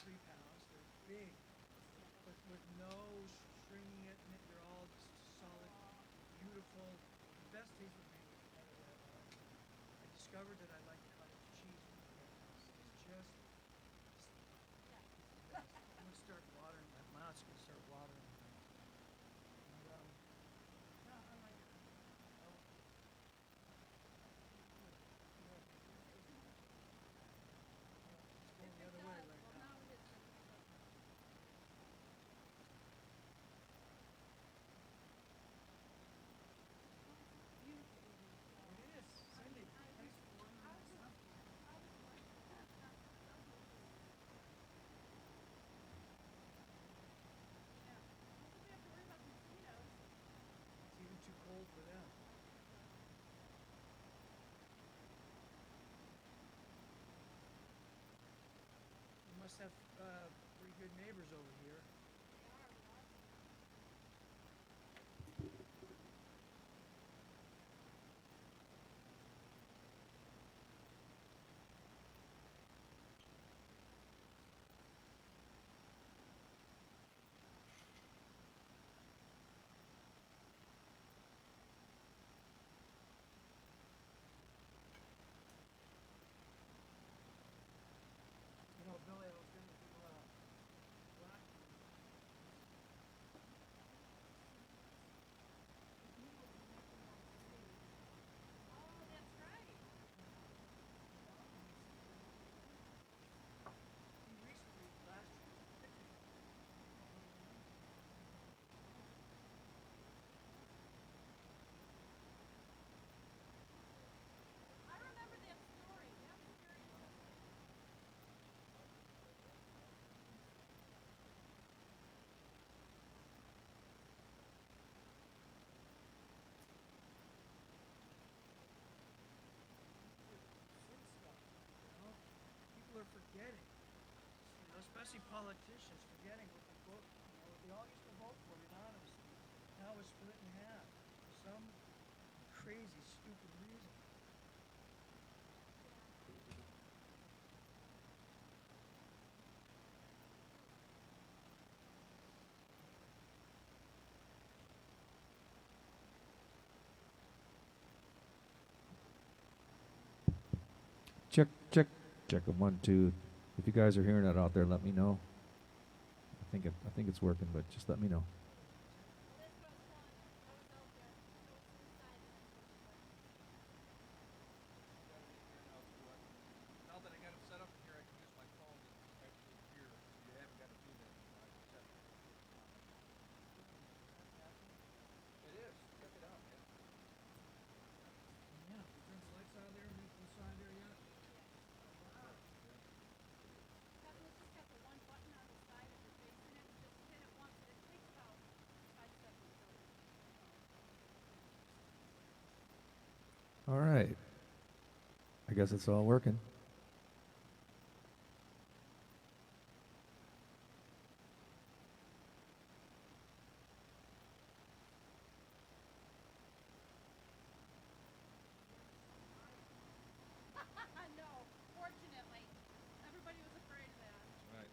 pounds. They're big, but with no stringing it. They're all just solid, beautiful. The best taste with mango is probably red wine. I discovered that I like cottage cheese with mangoes. It's just the best. I'm gonna start watering. My mouth's gonna start watering. And, no, I like it. Oh, good. It's going the other way right now. It is. Cindy, thanks for warming us up. It's even too cold for them. You must have pretty good neighbors over here. You know, Billy, I was going to do black he recently, last year, picked it. Sin stuff, you know? People are forgetting. You know, especially politicians forgetting what they vote. You know, they all used to vote for it anonymously. Now it's split in half for some crazy, stupid reason. Check, check, check a 1, 2. If you guys are hearing that out there, let me know. I think it's working, but just let me know. Now that I got it set up here, I can use my phone to actually hear. So you haven't got to do that. I can set it. It is. Check it out, man. Yeah, you turn the lights on there and inside there yet? All right. I guess it's all working. Right. Right.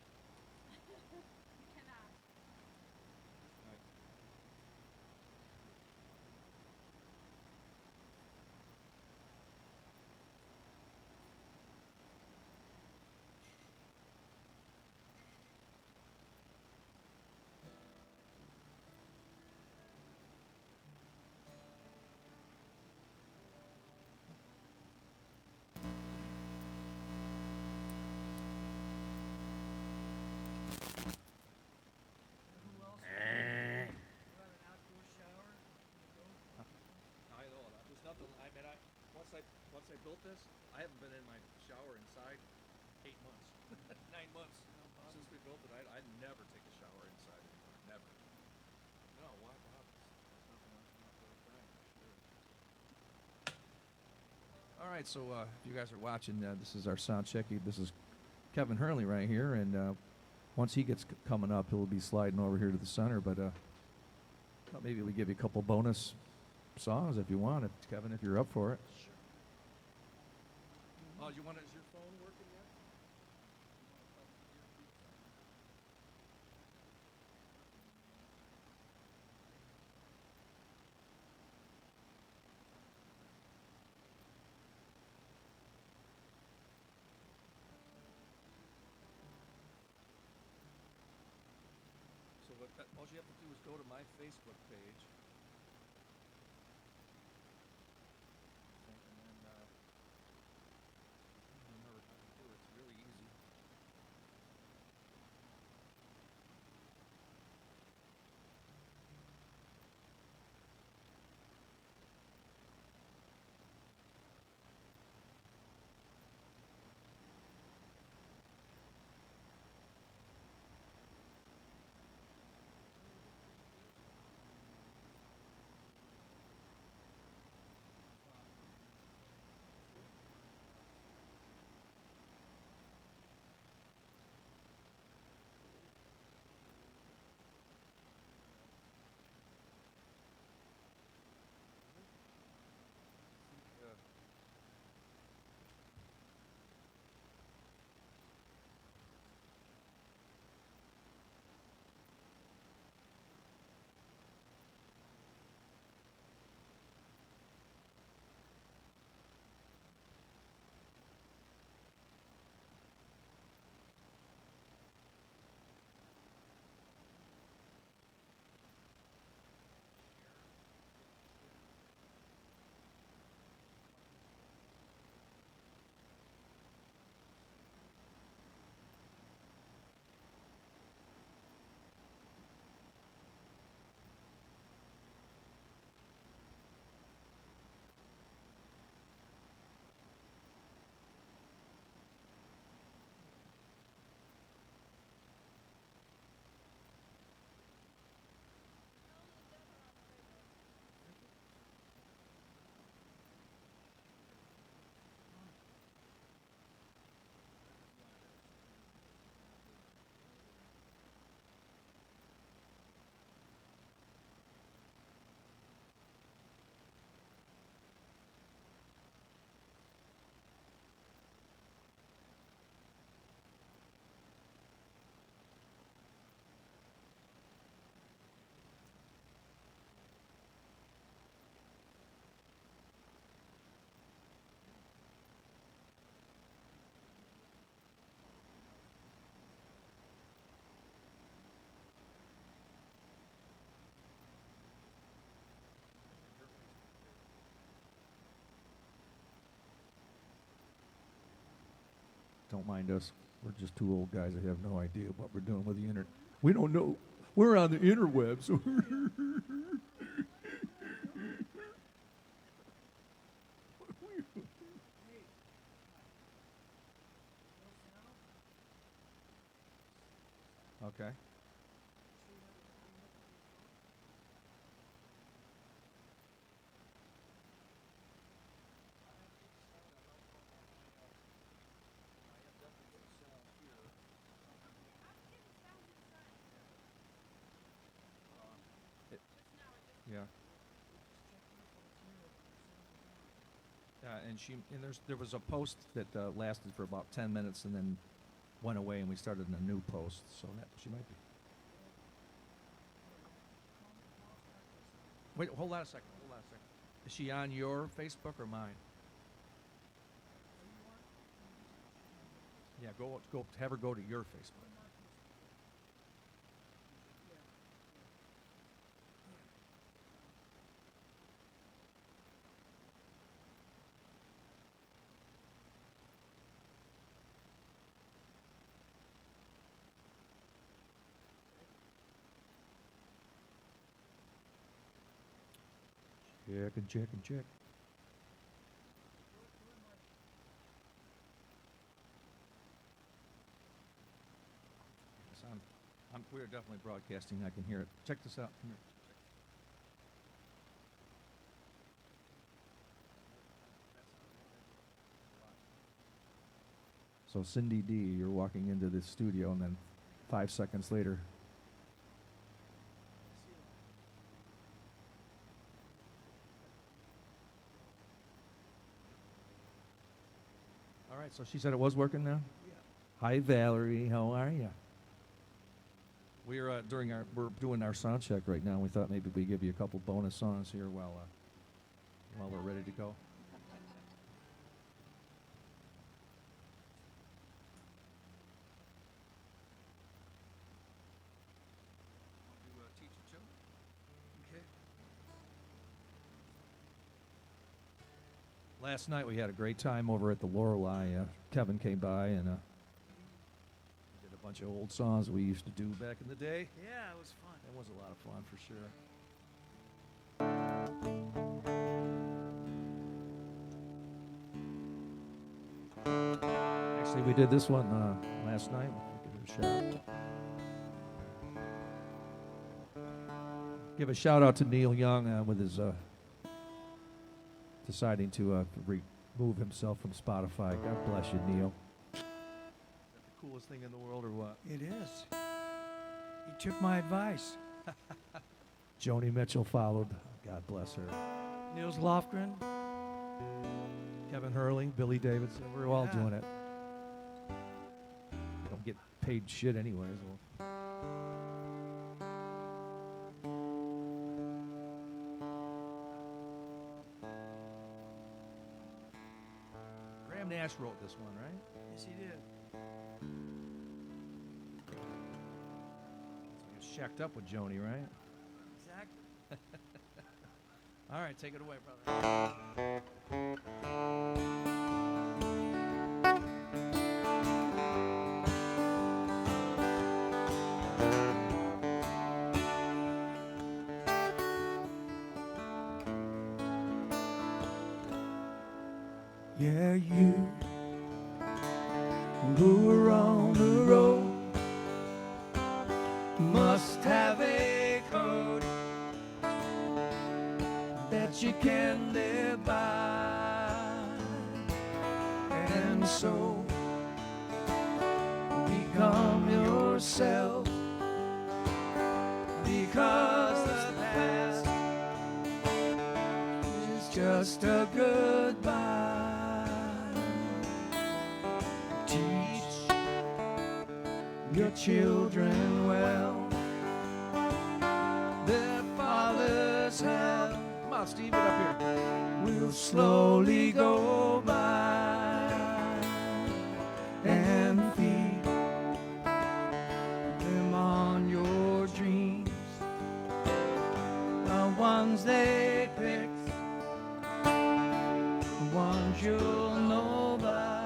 You know who else who had an outdoor shower in the road? I know. There's nothing. I mean, once I built this, I haven't been in my shower inside 8 months, 9 months since we built it. I never take a shower inside anymore. Never. No. Why? There's nothing else not for a friend. Sure. All right. So if you guys are watching, this is our sound check. This is Kevin Hurley right here, and once he gets coming up, he'll be sliding over here to the center. But maybe we give you a couple bonus songs if you want it, Kevin, if you're up for it. Sure. Oh, you want? Is your phone working yet? All you have to do is go to my Facebook page. And then, I don't remember how to do it. It's really easy. Yeah. Don't mind us. We're just two old guys that have no idea what we're doing with the internet. We don't know. We're on the interwebs. Okay. Yeah. And there was a post that lasted for about 10 minutes and then went away, and we started a new post. So that she might be. Wait, hold on a second. Hold on a second. Is she on your Facebook or mine? Yeah, go have her go to your Facebook. Check and check. Yes, we are definitely broadcasting. I can hear it. Check this out. Come here. So Cindy D, you're walking into the studio, and then 5 seconds later. All right, so she said it was working now? Yeah. Hi, Valerie. How are you? We're we're doing our sound check right now. We thought maybe we'd give you a couple bonus songs here while we're ready to go. Last night we had a great time over at the Lorelei. Kevin came by and did a bunch of old songs we used to do back in the day. Yeah, it was fun. That was a lot of fun for sure. Actually, we did this one last night. Give it a shout. Give a shout out to Neil Young with his deciding to remove himself from Spotify. God bless you, Neil. Is that the coolest thing in the world, or what? It is. He took my advice. Joni Mitchell followed. God bless her. Nils Lofgren. Kevin Hurley, Billy Davidson. We're all Yeah. doing it. We don't get paid shit anyways. Well, Graham Nash wrote this one, right? Yes, he did. So he was shacked up with Joni, right? Exactly. All right, take it away, brother. Yeah, you who are on the road must have a code that you can live by, and so become yourself, because the past is just a goodbye. Teach your children well, their fathers have Come on, Steve, get up here. will slowly go by, and feed them on your dreams, the ones they pick, the ones you'll know by.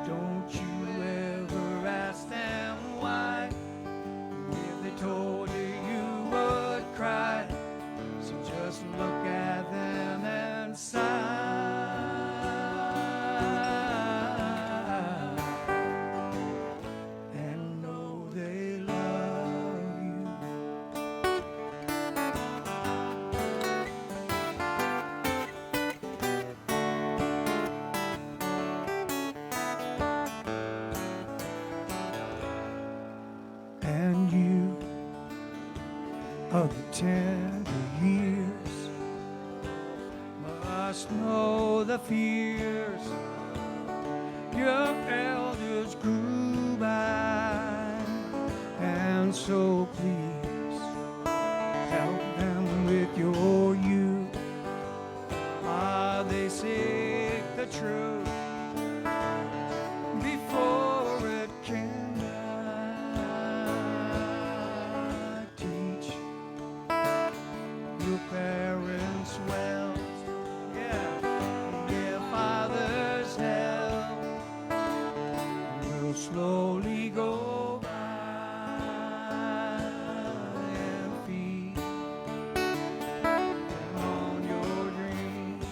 Don't you ever ask them why. If they told you, you would cry. So just look at them and sigh, and know they love you. And you of the tender years must know the fears your elders grew by, and so please help them with your youth while they seek the truth before it can die. Teach your parents well, yeah, their father's help will slowly go by, and feed them on your dreams,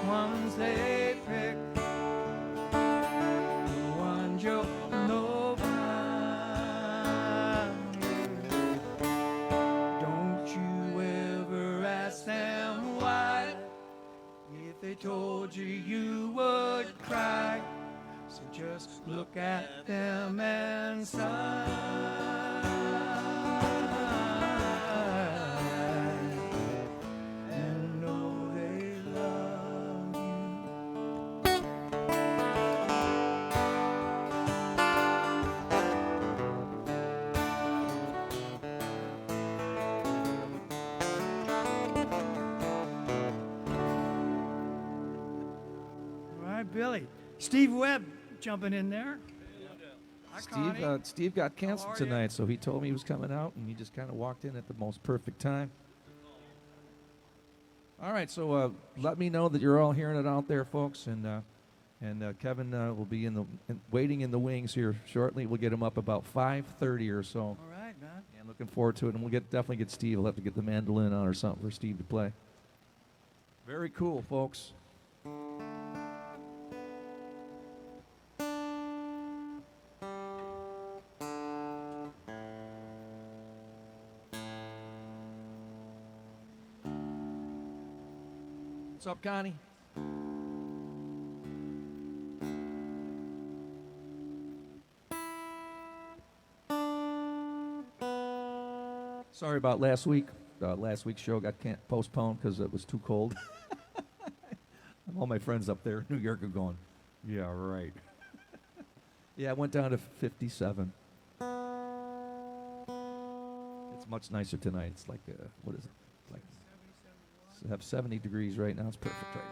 ones they pick, the ones you'll know by. Don't you ever ask them why. If they told you, you would cry. So just look at them and sigh, and know they love you. All right, Billy. Steve Webb jumping in there. Hi, Connie. Steve got canceled How are ya? tonight, so he told me he was coming out, and he just kind of walked in at the most perfect time. All right, so let me know that you're all hearing it out there, folks, and Kevin will be waiting in the wings here shortly. We'll get him up about 5:30 or so. All right, man. And looking forward to it, and we'll definitely get Steve. We'll have to get the mandolin on or something for Steve to play. Very cool, folks. What's up, Connie? Sorry about last week. Last week's show got postponed because it was too cold. All my friends up there in New York are going, yeah, right. Yeah, it went down to 57. It's much nicer tonight. It's like, what is it? Like, have 70 degrees right now. It's perfect right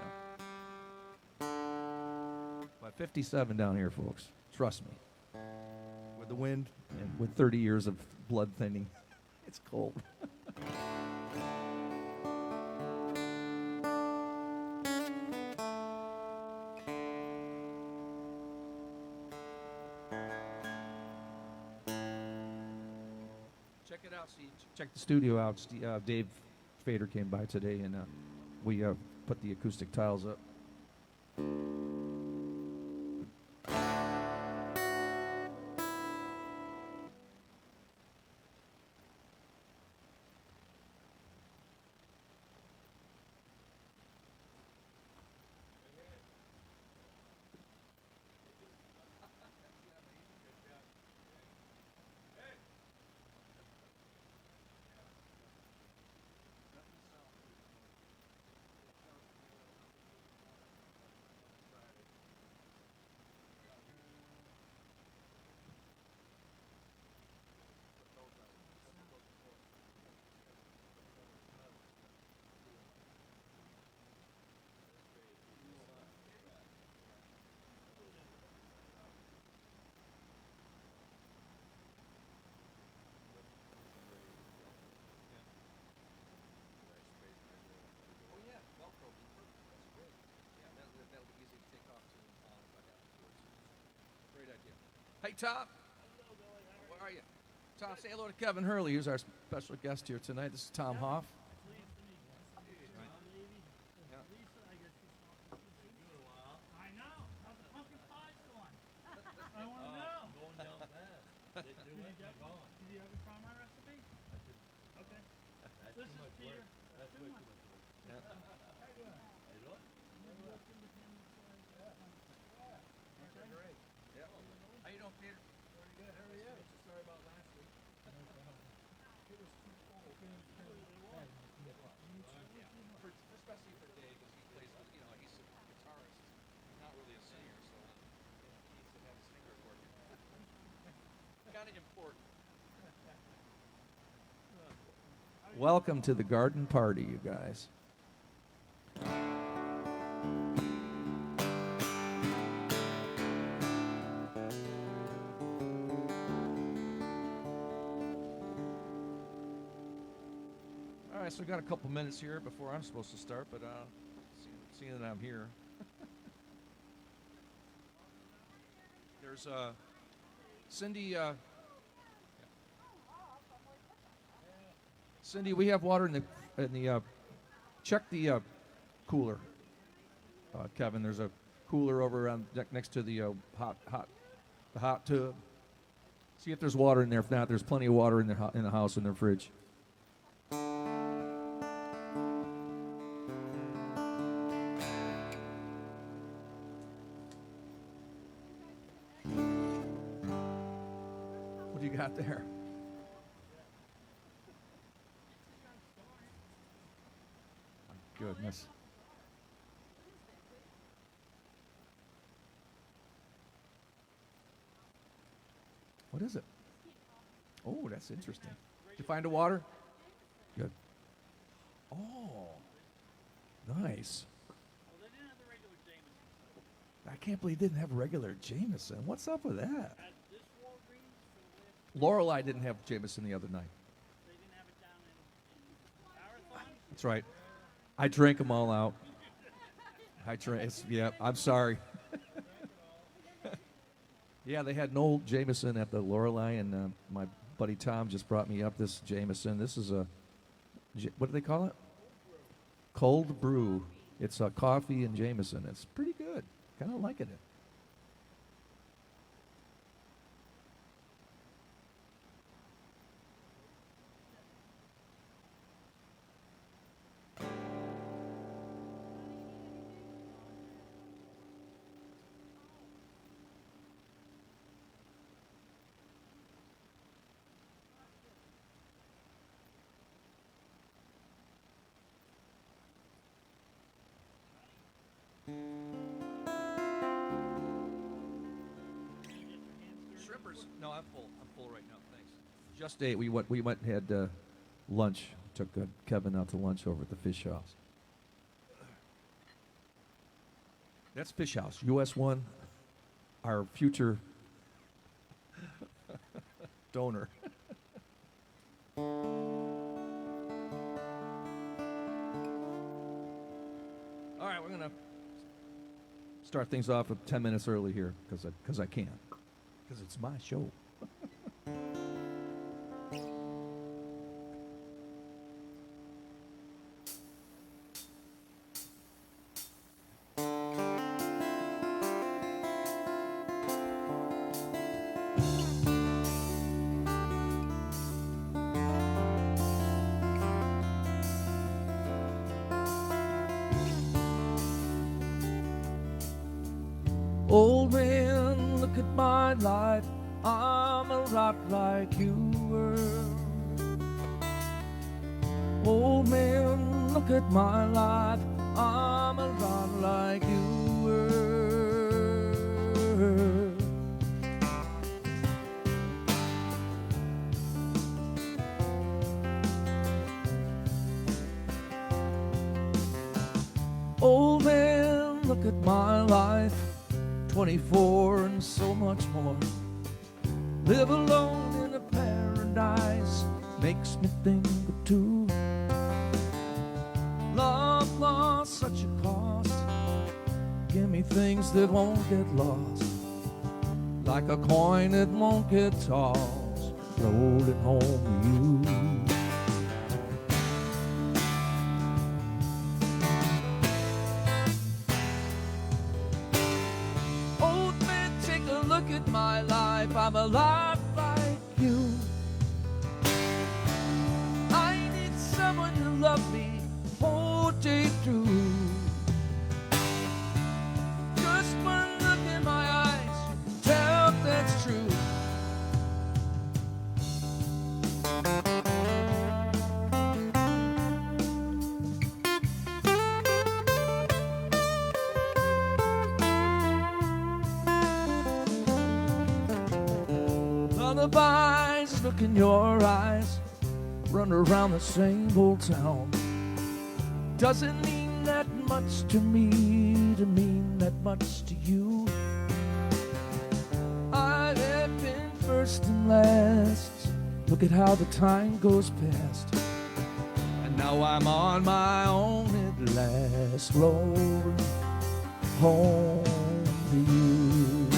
now. But 57 down here, folks. Trust me. With the wind and with 30 years of blood thinning, it's cold. Check it out, Steve. Check the studio out. Dave Fader came by today, and we put the acoustic tiles up. Hey, Tom. Where are you? Tom, say hello to Kevin Hurley, who's our special guest here tonight. This is Tom Hoff. I know. How's the pumpkin pie going? I want to know. Going down fast. Did you ever try my recipe? Okay. That's This too is much Peter. work. That's Too way much. too much work. How you doing? Hey, look. Okay. Great. Yeah. How you doing, Peter? Very good. How are you? Sorry about last week. It was too cold. Especially for Dave, because he plays with, he's a guitarist. He's not really a singer, so he needs to have his fingers working. Kind of important. Welcome to the garden party, you guys. All right, so we got a couple minutes here before I'm supposed to start, but seeing that I'm here. There's Cindy. Cindy, we have water in the check the cooler. Kevin, there's a cooler over around next to the hot tub. See if there's water in there. If not, there's plenty of water in the house in their fridge. What do you got there? Goodness. What is it? Oh, that's interesting. Did you find the water? Good. Oh, nice. Well, they didn't have the regular Jameson. I can't believe they didn't have regular Jameson. What's up with that? At this Walgreens for the last, Lorelei didn't have Jameson the other night. they didn't have it down in Marathon. That's right. I drank them all out. Yeah, I'm sorry. Yeah, they had an old Jameson at the Lorelei, and my buddy Tom just brought me up this Jameson. This is what do they call it? Cold brew. It's a coffee and Jameson. It's pretty good. Kind of liking it. Shrimpers. No, I'm full. I'm full right now. Thanks. Just ate. We went and had lunch. Took Kevin out to lunch over at the Fish House. That's Fish House, US 1, our future donor. All right, we're going to start things off 10 minutes early here because I can. Because it's my show. Old man, look at my life. I'm a lot like you were. Old man, look at my life. I'm a lot like you were. Old man, look at my life. 24 and so much more. Live alone in a paradise makes me think of two. Love lost such a cost. Give me things that won't get lost, like a coin that won't get tossed, floating home to you. My life, I'm a lot like you. I need someone to love me whole day through. Just one look in my eyes, you can tell that's true. Lullabies, look in your eyes, run around the same old town. Doesn't mean that much to me to mean that much to you. I have been first and last. Look at how the time goes past, and now I'm on my own at last, rolling home to you.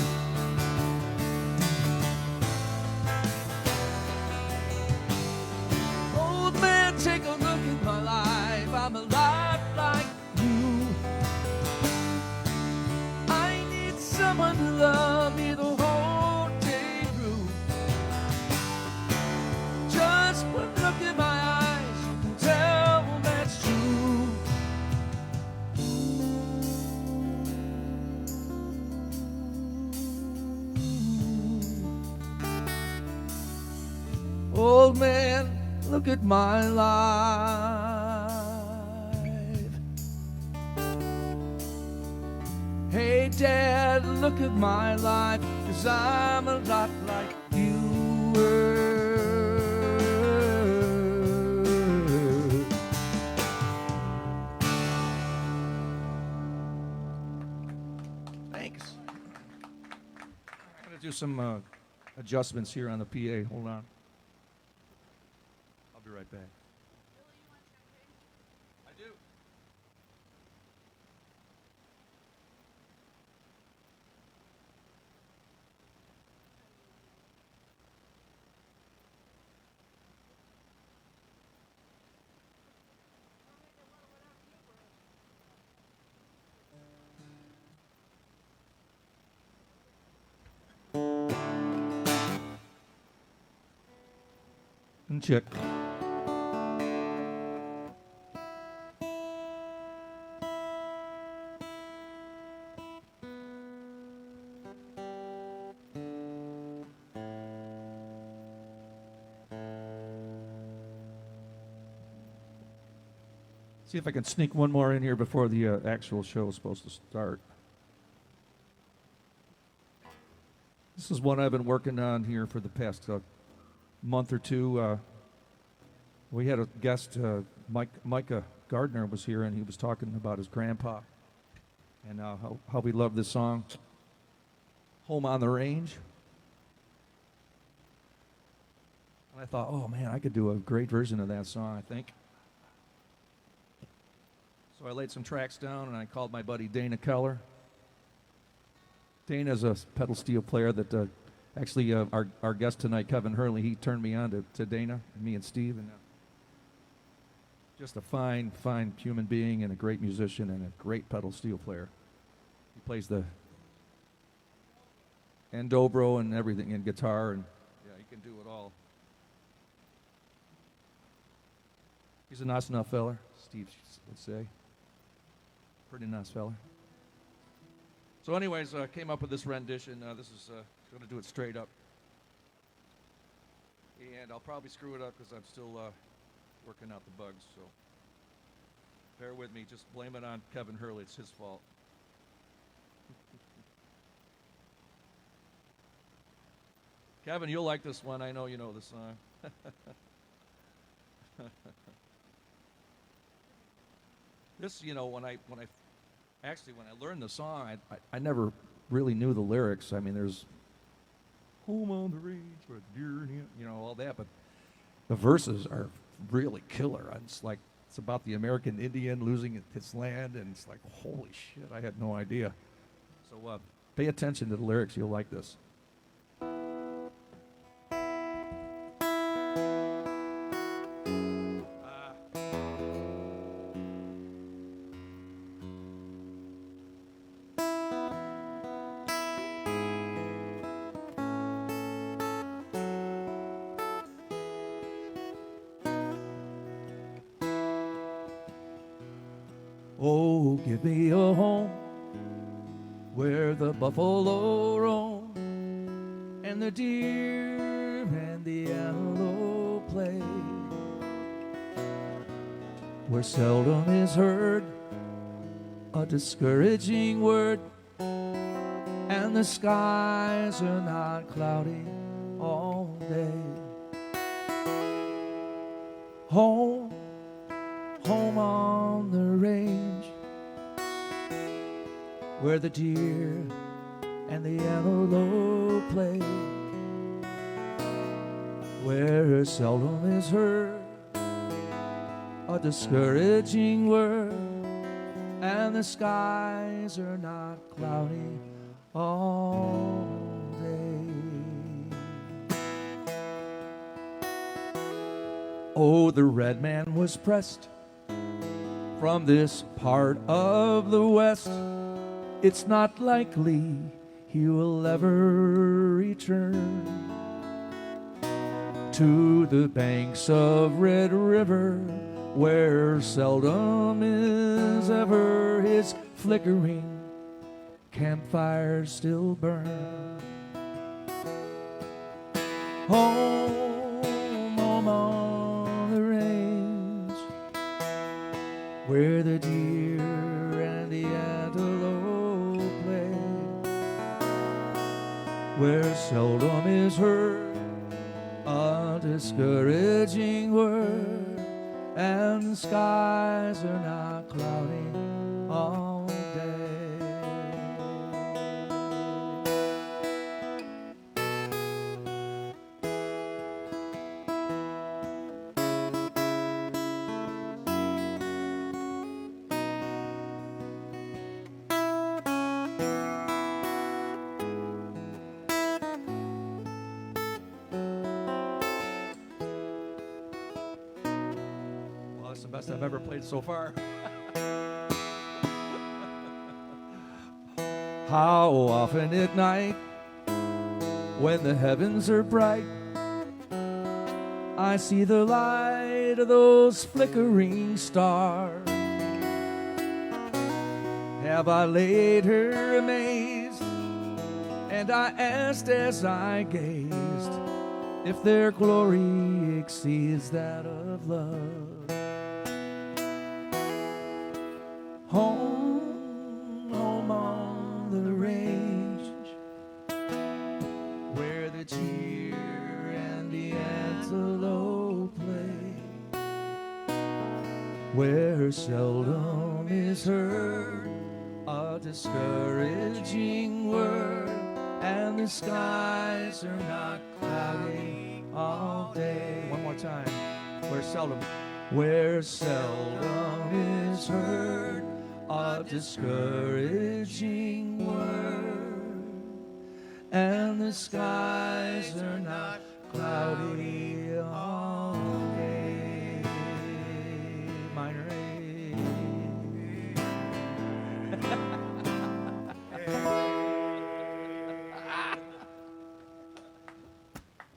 Take a look at my life, I'm a lot like you. I need someone to love me the whole day through. Just one look in my eyes, you can tell that's true. Old man, look at my life. Hey Dad, look at my life, 'cause I'm a lot like you were. Thanks. I'm going to do some adjustments here on the PA. Hold on. I'll be right back. I do. Check. See if I can sneak one more in here before the actual show is supposed to start. This is one I've been working on here for the past month or two. We had a guest, Micah Gardner was here, and he was talking about his grandpa and how he loved this song, Home on the Range. And I thought, oh man, I could do a great version of that song, I think. So I laid some tracks down, and I called my buddy Dana Keller. Dana's a pedal steel player that actually our guest tonight, Kevin Hurley, he turned me on to Dana, me and Steve, and just a fine human being and a great musician and a great pedal steel player. He plays the and dobro and everything, and guitar, and yeah, he can do it all. He's a nice enough feller, Steve would say. Pretty nice fella. So anyways, I came up with this rendition. This is going to do it straight up. And I'll probably screw it up because I'm still working out the bugs. So bear with me. Just blame it on Kevin Hurley. It's his fault. Kevin, you'll like this one. I know you know the song. This, you know, when I learned the song, I never really knew the lyrics. I mean, there's home on the range, but deer, you know, all that. But the verses are really killer. It's like it's about the American Indian losing his land, and it's like, holy shit, I had no idea. So pay attention to the lyrics. You'll like this. Oh, give me a home where the buffalo roam and the deer and the antelope play, where seldom is heard a discouraging word, and the skies are not cloudy all day. Home, home on the range, where the deer and the antelope play, where seldom is heard a discouraging word, and the skies are not cloudy all day. Oh, the red man was pressed from this part of the West. It's not likely he will ever return to the banks of Red River, where seldom is ever his flickering campfires still burn. Home, home on the range, where the deer and the antelope play, where seldom is heard a discouraging word, and the skies are not cloudy all day. That's the best I've ever played so far. How often at night, when the heavens are bright, I see the light of those flickering stars. Have I laid her amazed? And I asked as I gazed if their glory exceeds that of love. Home, home on the range, where the deer and the antelope play, where seldom is heard a discouraging word, and the skies are not cloudy all day. One more time. Where seldom is heard a discouraging word, and the skies are not cloudy all day. Minor A.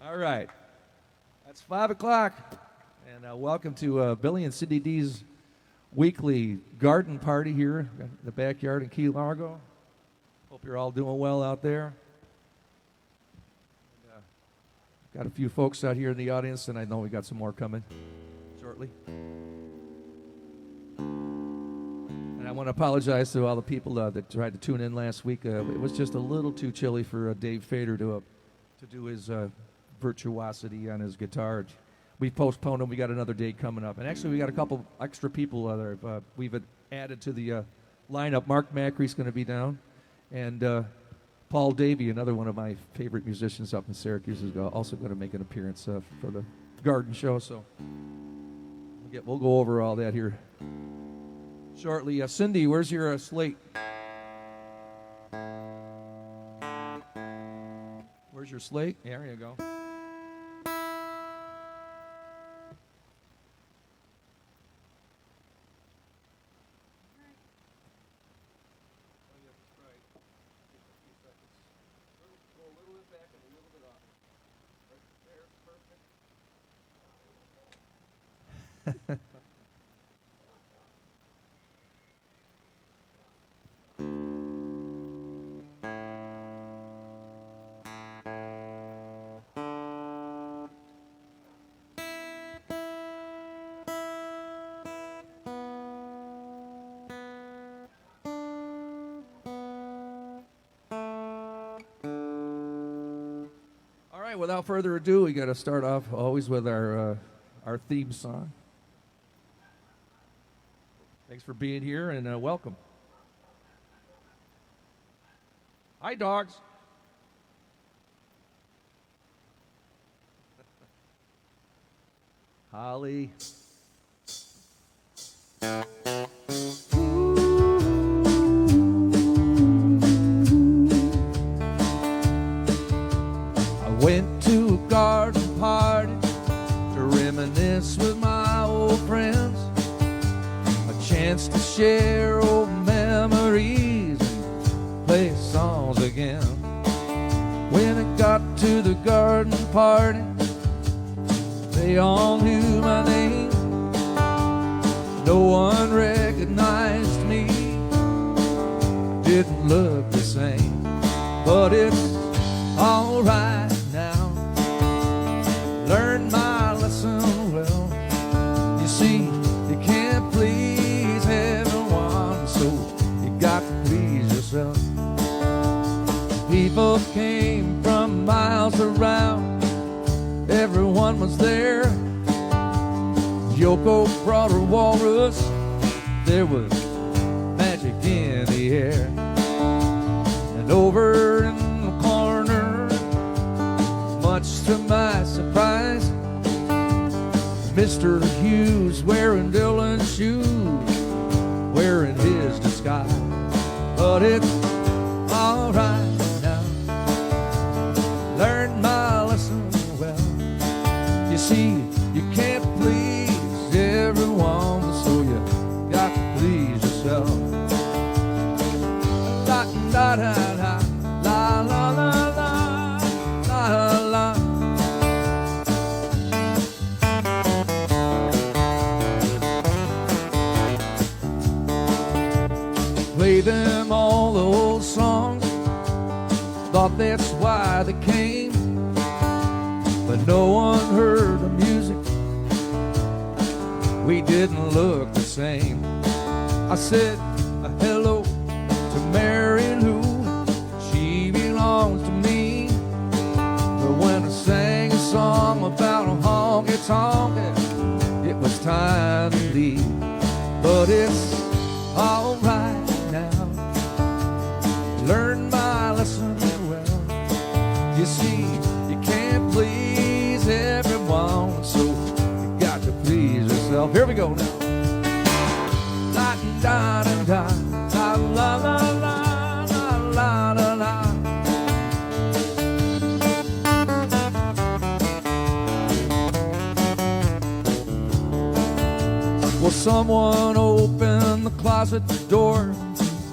All right, that's 5 o'clock, and welcome to Billy and Cindy D's weekly garden party here in the backyard in Key Largo. Hope you're all doing well out there. And, got a few folks out here in the audience, and I know we got some more coming shortly. And I want to apologize to all the people that tried to tune in last week. It was just a little too chilly for Dave Fader to do his virtuosity on his guitar. We postponed him. We got another date coming up. And actually, we got a couple extra people that we've added to the lineup. Mark Macri's going to be down. And Paul Davey, another one of my favorite musicians up in Syracuse, is also going to make an appearance for the garden show. So we'll go over all that here shortly. Cindy, where's your slate? Where's your slate? Yeah, there you go. Without further ado, we got to start off always with our theme song. Thanks for being here and welcome. Hi, dogs. Holly. Went to a garden party to reminisce with my old friends, a chance to share old memories and play songs again. When I got to the garden party, they all knew my name. No one recognized me, didn't look the same, but it's alright. Learned my lesson well. You see, you can't please everyone, so you got to please yourself. People came from miles around, everyone was there. Yoko brought her walrus, there was magic in the air. And over in the corner, much to my surprise, Mr. Hughes wearing Dylan's shoes, wearing his disguise. But it's alright now, learned my lesson well. You see, you can't please everyone, so you got to please yourself. Da da da da, la la la la, la la. play them all the old songs. Thought that's why they came, but no one heard the music. We didn't look the same. I said hello to Mary Lou. She belongs to me. But when I sang a song about a honky-tonk, it was time to leave. But it's all right now. Learned my lesson well. You see, you can't please everyone, so you got to please yourself. Here we go now. La da da da, la la la la la la la. Well, someone opened the closet door.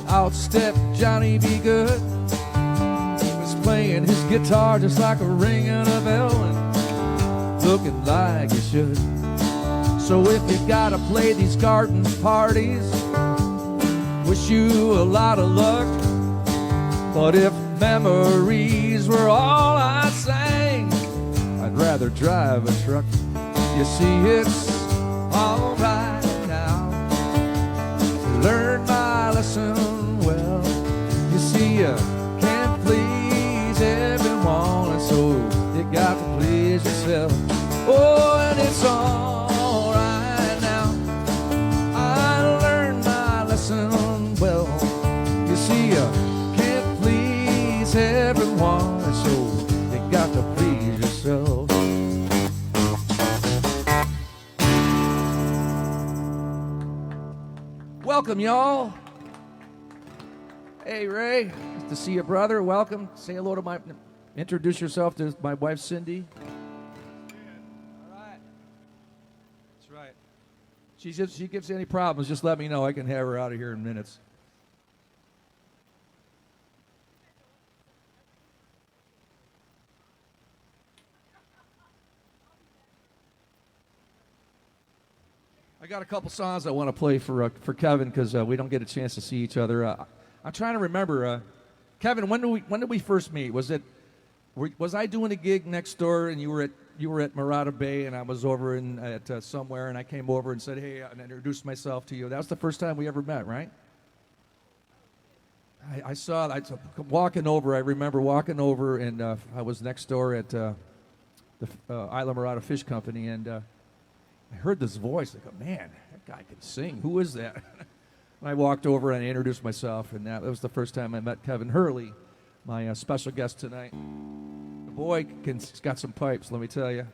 Out stepped Johnny B. Good. He was playing his guitar just like a ringing a bell and looking like he should. So if you gotta play these garden parties, wish you a lot of luck. But if memories were all I sang, I'd rather drive a truck. You see, it's all right now. Learned my lesson well. You see, you can't please everyone, and so you got to please yourself. Oh, and it's all right now. I learned my lesson well. You see, you can't please everyone, and so you got to please yourself. Welcome, y'all. Hey, Ray. Nice to see you, brother. Welcome. Say hello to my... Introduce yourself to my wife, Cindy. All right. That's right. She gives you any problems, just let me know. I can have her out of here in minutes. I got a couple songs I want to play for Kevin because we don't get a chance to see each other. I'm trying to remember, Kevin. When did we first meet? Was I doing a gig next door and you were at Murata Bay and I was over at somewhere and I came over and said hey and introduced myself to you. That was the first time we ever met, right? I walking over. I remember walking over and I was next door at the Isla Murata Fish Company and. I heard this voice. I go, man, that guy can sing. Who is that? And I walked over and I introduced myself, and that was the first time I met Kevin Hurley, my special guest tonight. The boy he's got some pipes, let me tell you.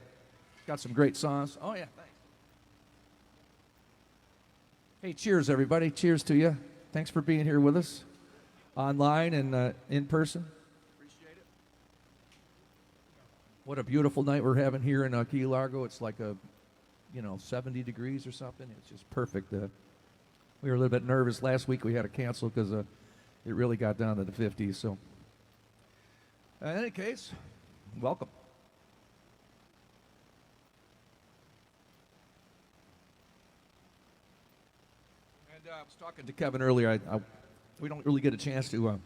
Got some great songs. Oh, yeah, thanks. Hey, cheers, everybody. Cheers to you. Thanks for being here with us, online and in person. Appreciate it. What a beautiful night we're having here in Key Largo. It's like 70 degrees or something. It's just perfect. We were a little bit nervous last week. We had to cancel because it really got down to the 50s. So, in any case, welcome. And I was talking to Kevin earlier. We don't really get a chance to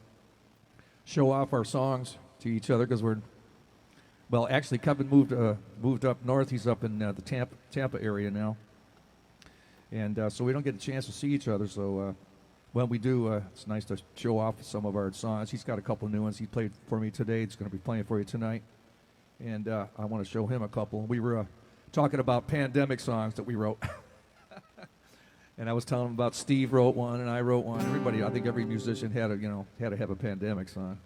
show off our songs to each other because well, actually, Kevin moved up north. He's up in the Tampa area now, and so we don't get a chance to see each other. So when we do, it's nice to show off some of our songs. He's got a couple new ones he played for me today. He's going to be playing for you tonight, and I want to show him a couple. We were talking about pandemic songs that we wrote, and I was telling him about Steve wrote one and I wrote one. Everybody, I think every musician had to have a pandemic song.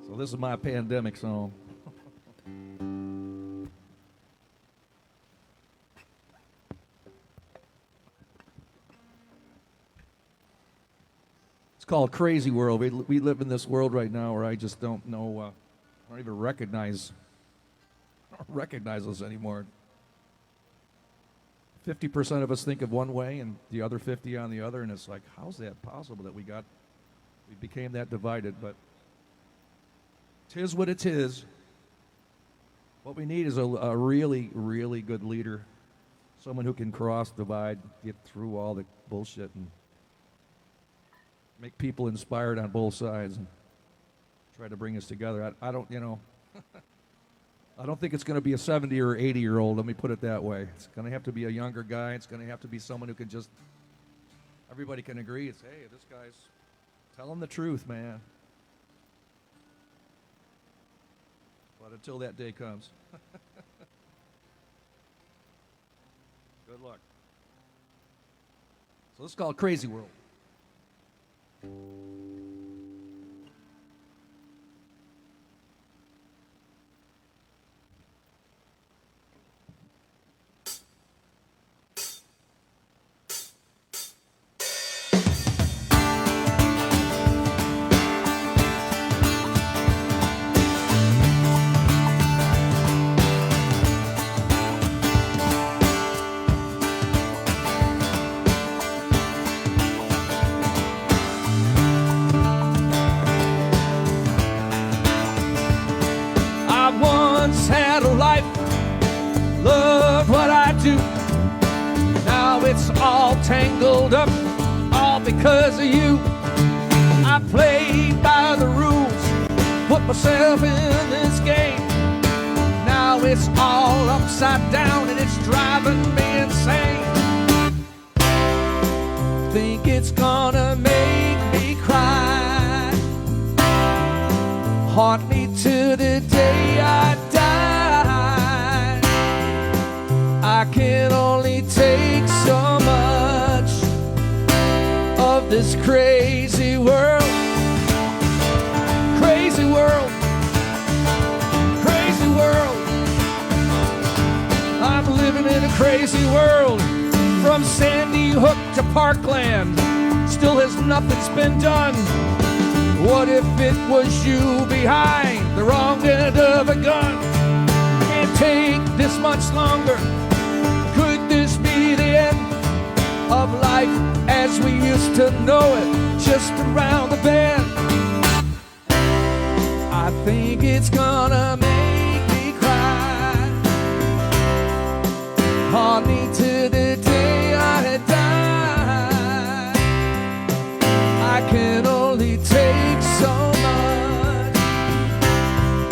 So this is my pandemic song. It's called Crazy World. We live in this world right now where I just don't know, I don't even recognize us anymore. 50% of us think of one way and the other 50 on the other, and it's like, how's that possible that we became that divided? But 'tis what it is. What we need is a really, really good leader. Someone who can cross the divide, get through all the bullshit, and make people inspired on both sides, and try to bring us together. I don't, I don't think it's going to be a 70 or 80-year-old, let me put it that way. It's going to have to be a younger guy. It's going to have to be someone who can just, everybody can agree. It's, hey, this guy's telling the truth, man. But until that day comes, good luck. So this is called Crazy World. Tangled up, all because of you. I played by the rules, put myself in this game. Now it's all upside down and it's driving me insane. Think it's gonna make me cry, haunt me to the day I die. I can only take so much of this crazy world. Crazy world. Crazy world. I'm living in a crazy world. From Sandy Hook to Parkland, still has nothing's been done. What if it was you behind the wrong end of a gun? Can't take this much longer. Could this be the end of life as we used to know it, just around the bend? I think it's gonna make me cry, haunt me to the day I die. I can only take so much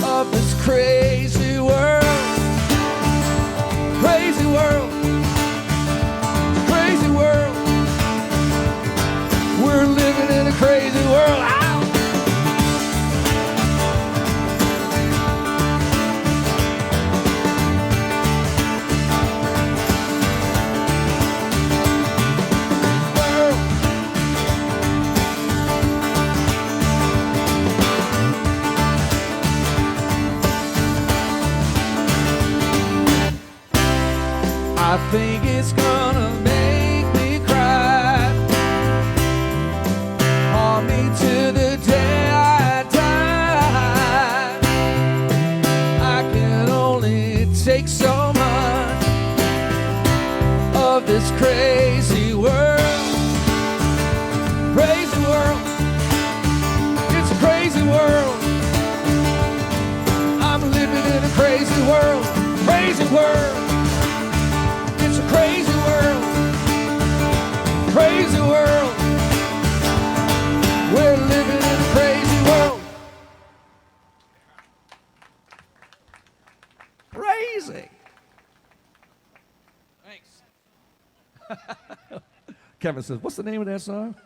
of this crazy world. Crazy world. Crazy world. We're living in a crazy world. Ow! I think it's gonna make me cry, haunt me to the day I die. I can only take so much of this crazy world. Crazy world. It's a crazy world. I'm living in a crazy world. Crazy world. It's a crazy world, crazy world. We're living in a crazy world. Crazy. Thanks. Kevin says, what's the name of that song?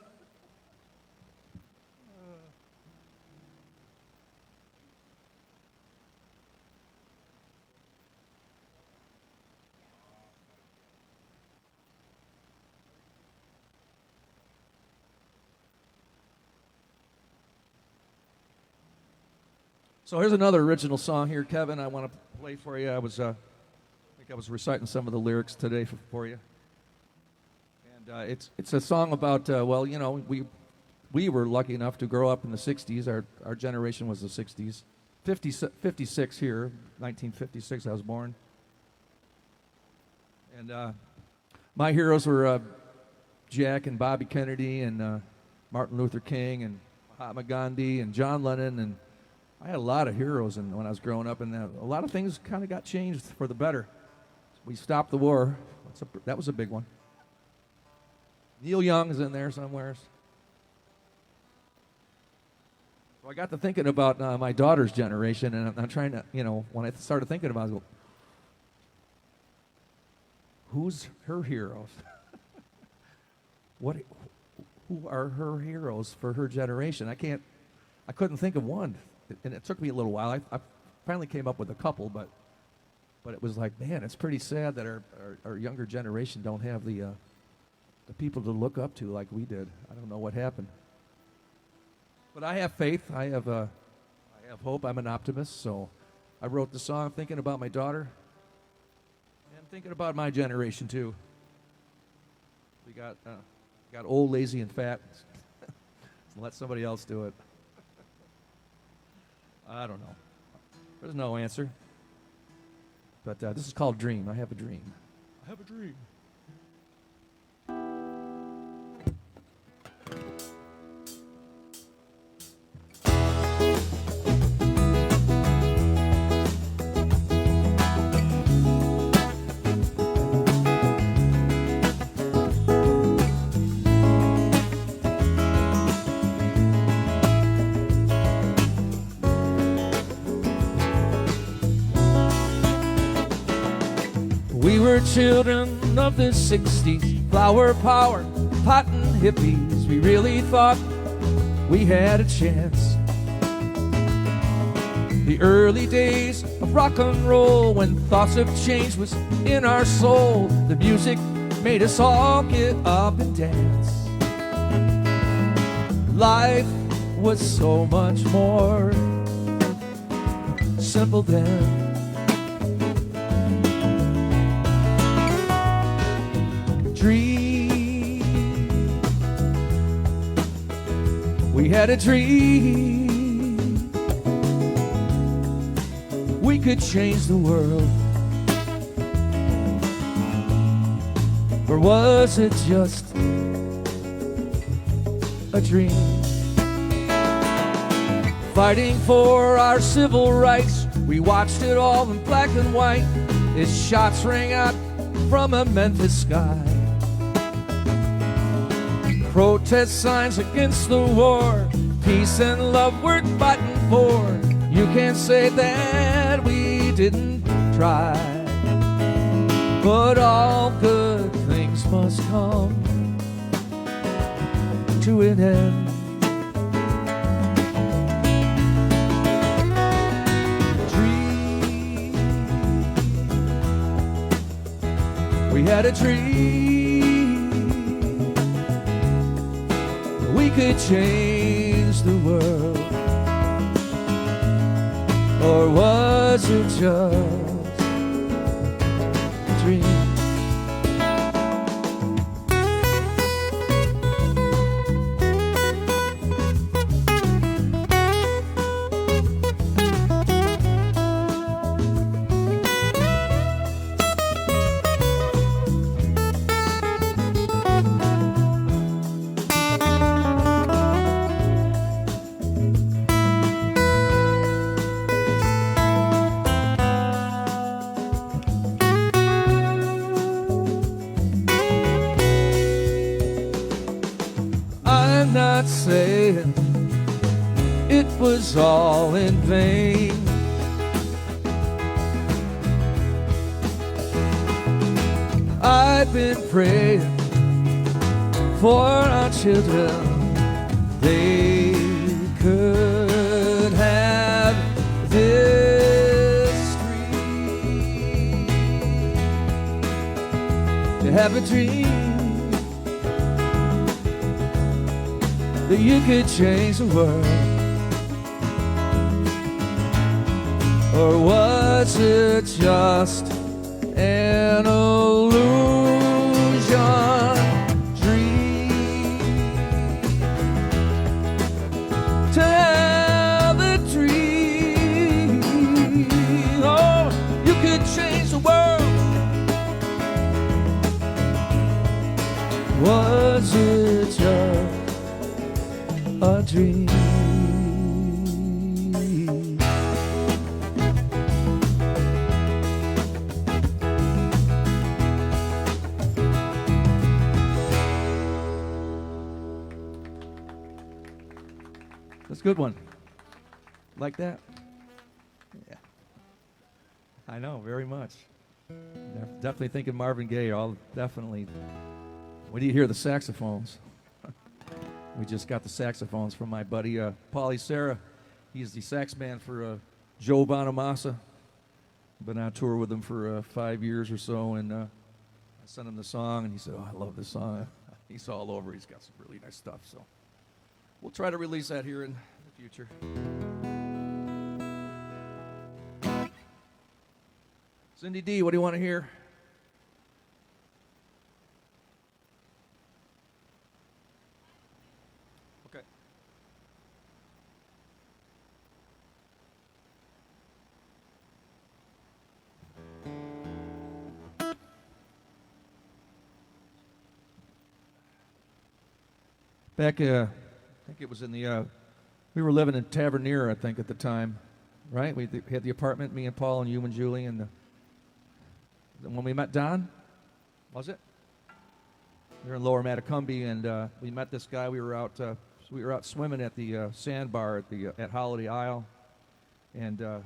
So here's another original song here, Kevin. I want to play for you. I think I was reciting some of the lyrics today for you. And it's a song about we were lucky enough to grow up in the '60s. Our generation was the '60s. 56 here, 1956. I was born. And my heroes were Jack and Bobby Kennedy and Martin Luther King and Mahatma Gandhi and John Lennon and I had a lot of heroes when I was growing up, and a lot of things kind of got changed for the better. We stopped the war. That was a big one. Neil Young is in there somewhere. So I got to thinking about my daughter's generation, and I'm trying to, when I started thinking about it, I go, who's her heroes? Who are her heroes for her generation? I couldn't think of one, and it took me a little while. I finally came up with a couple, but it was like, man, it's pretty sad that our younger generation don't have the people to look up to like we did. I don't know what happened, but I have faith. I have hope. I'm an optimist, so I wrote the song thinking about my daughter and thinking about my generation too. We got old, lazy, and fat. Let somebody else do it. I don't know. There's no answer. But this is called Dream. I have a dream. I have a dream. We were children of the 60s, flower power, cotton hippies. We really thought we had a chance. The early days of rock and roll, when thoughts of change was in our soul. The music made us all get up and dance. Life was so much more simple then. Dream. We had a dream. We could change the world. Or was it just a dream? Fighting for our civil rights, we watched it all in black and white as shots rang out from a Memphis sky. Protest signs against the war, peace and love we're fighting for. You can't say that we didn't try, but all good things must come to an end. Dream. We had a dream. We could change the world. Or was it just a dream? I'm not saying it was all in vain. I've been praying for our children. They could have this dream, to have a dream that you could change the world. Or was it just an illusion? Dream, to have a dream. Oh, you could change the world. Was it just a dream? That's a good one. Like that? Yeah. I know, very much. Definitely thinking Marvin Gaye. All definitely. When do you hear the saxophones? We just got the saxophones from my buddy Paulie Serra. He's the sax man for Joe Bonamassa. Been on tour with him for 5 years or so, and I sent him the song, and he said, "Oh, I love this song." He's all over. He's got some really nice stuff. So we'll try to release that here in the future. Cindy D, what do you want to hear? Okay. Back, I think it was in the, we were living in Tavernier, I think, at the time, right? We had the apartment, me and Paul and you and Julie, and when we met Don, was it? We were in Lower Matacumbe, and we met this guy. We were out swimming at the sandbar at Holiday Isle, and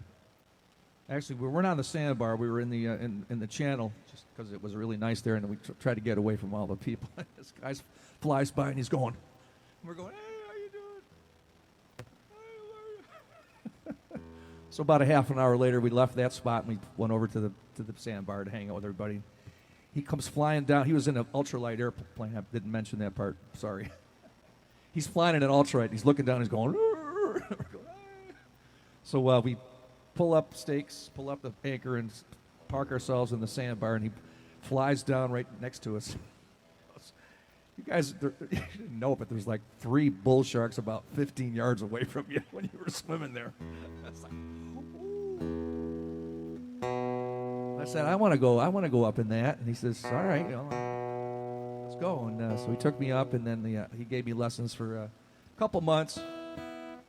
actually we weren't on the sandbar. We were in the channel just because it was really nice there, and we tried to get away from all the people. This guy flies by, and he's going. We're going, "Hey, how you doing? Hey, how are you?" So about a half an hour later, we left that spot and we went over to the sandbar to hang out with everybody. He comes flying down. He was in an ultralight airplane. I didn't mention that part. Sorry. He's flying in an ultralight. He's looking down. He's going. So we pull up stakes, pull up the anchor, and park ourselves in the sandbar. And he flies down right next to us. You guys you didn't know, but there's like 3 bull sharks about 15 yards away from you when you were swimming there. I said, I want to go up in that. And he says, all right, let's go. And so he took me up, and then he gave me lessons for a couple months.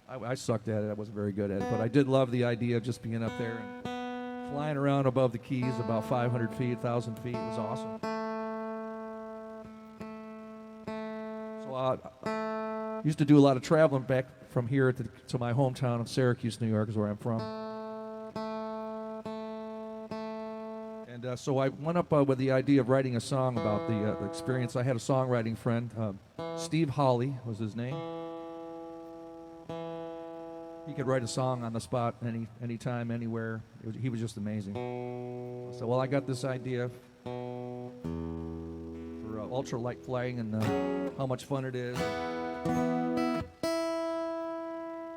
I sucked at it. I wasn't very good at it. But I did love the idea of just being up there and flying around above the Keys about 500 feet, 1,000 feet. It was awesome. So used to do a lot of traveling back from here to my hometown of Syracuse, New York, is where I'm from. And so I went up with the idea of writing a song about the experience. I had a songwriting friend, Steve Hawley was his name. He could write a song on the spot, anytime, anywhere. He was just amazing. So, well, I got this idea for ultralight flying and how much fun it is.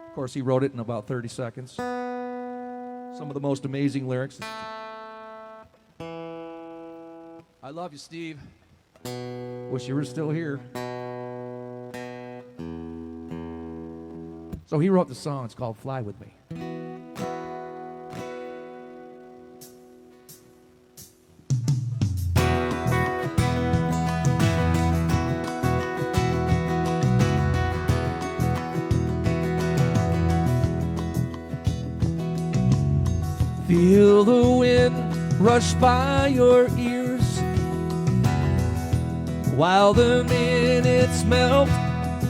Of course, he wrote it in about 30 seconds. Some of the most amazing lyrics. I love you, Steve. Wish you were still here. So he wrote the song. It's called Fly With Me. Feel the wind rush by your ears while the minutes melt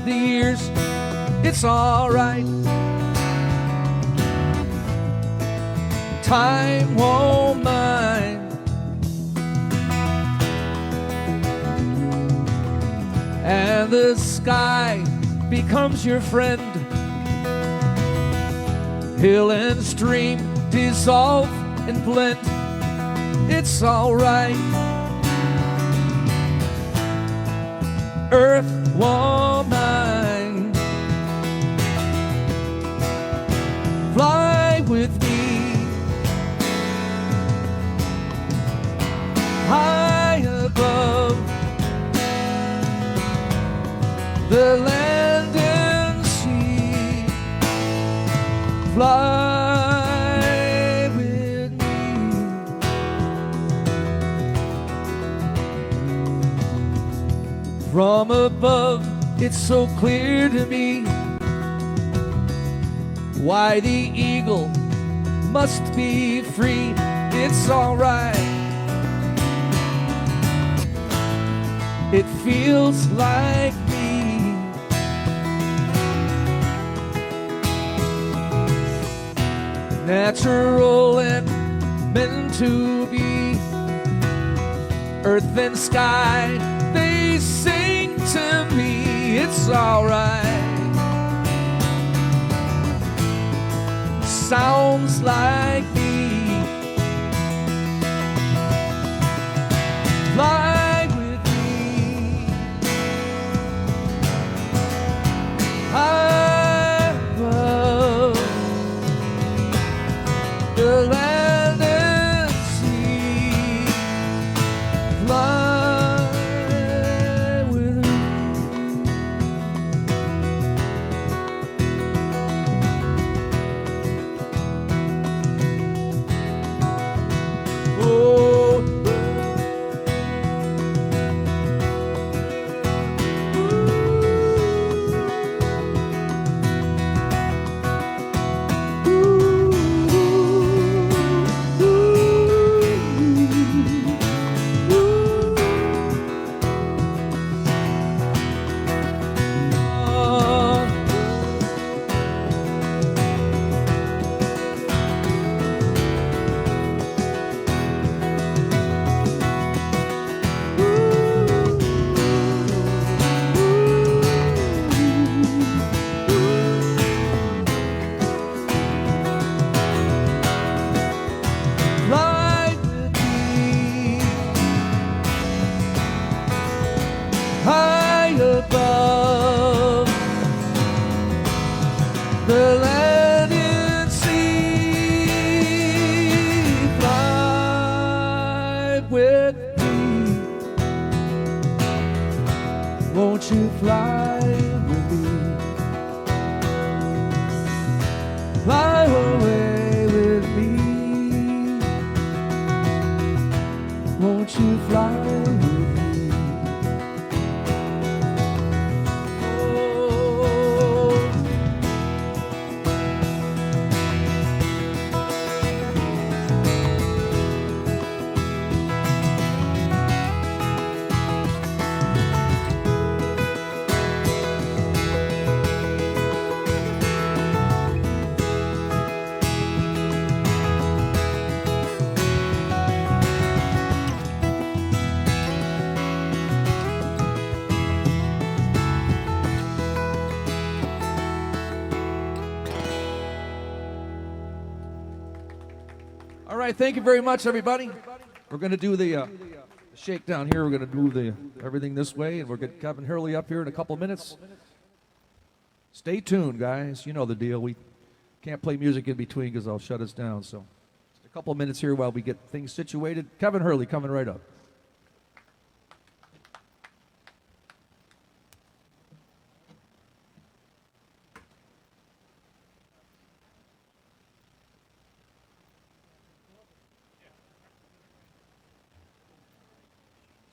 the years. It's all right. Time won't mind. And the sky becomes your friend. Hill and stream dissolve and blend. It's all right. Earth won't mind. Fly with me high above the land and sea. Fly with me. From above, it's so clear to me why the eagle must be free. It's all right. It feels like me. natural and meant to be. Earth and sky, they sing to me, it's alright. Sounds like me. Fly with me high above the land and sea. Fly with me. Oh, fly with me high above the land and sea. Fly with me. Won't you fly with me? Fly away with me. Won't you fly with me? Oh, all right, thank you very much, everybody. We're going to do the shakedown here. We're going to move everything this way, and we'll get Kevin Hurley up here in a couple of minutes. Stay tuned, guys. You know the deal. We can't play music in between because I'll shut us down. So just a couple of minutes here while we get things situated. Kevin Hurley coming right up.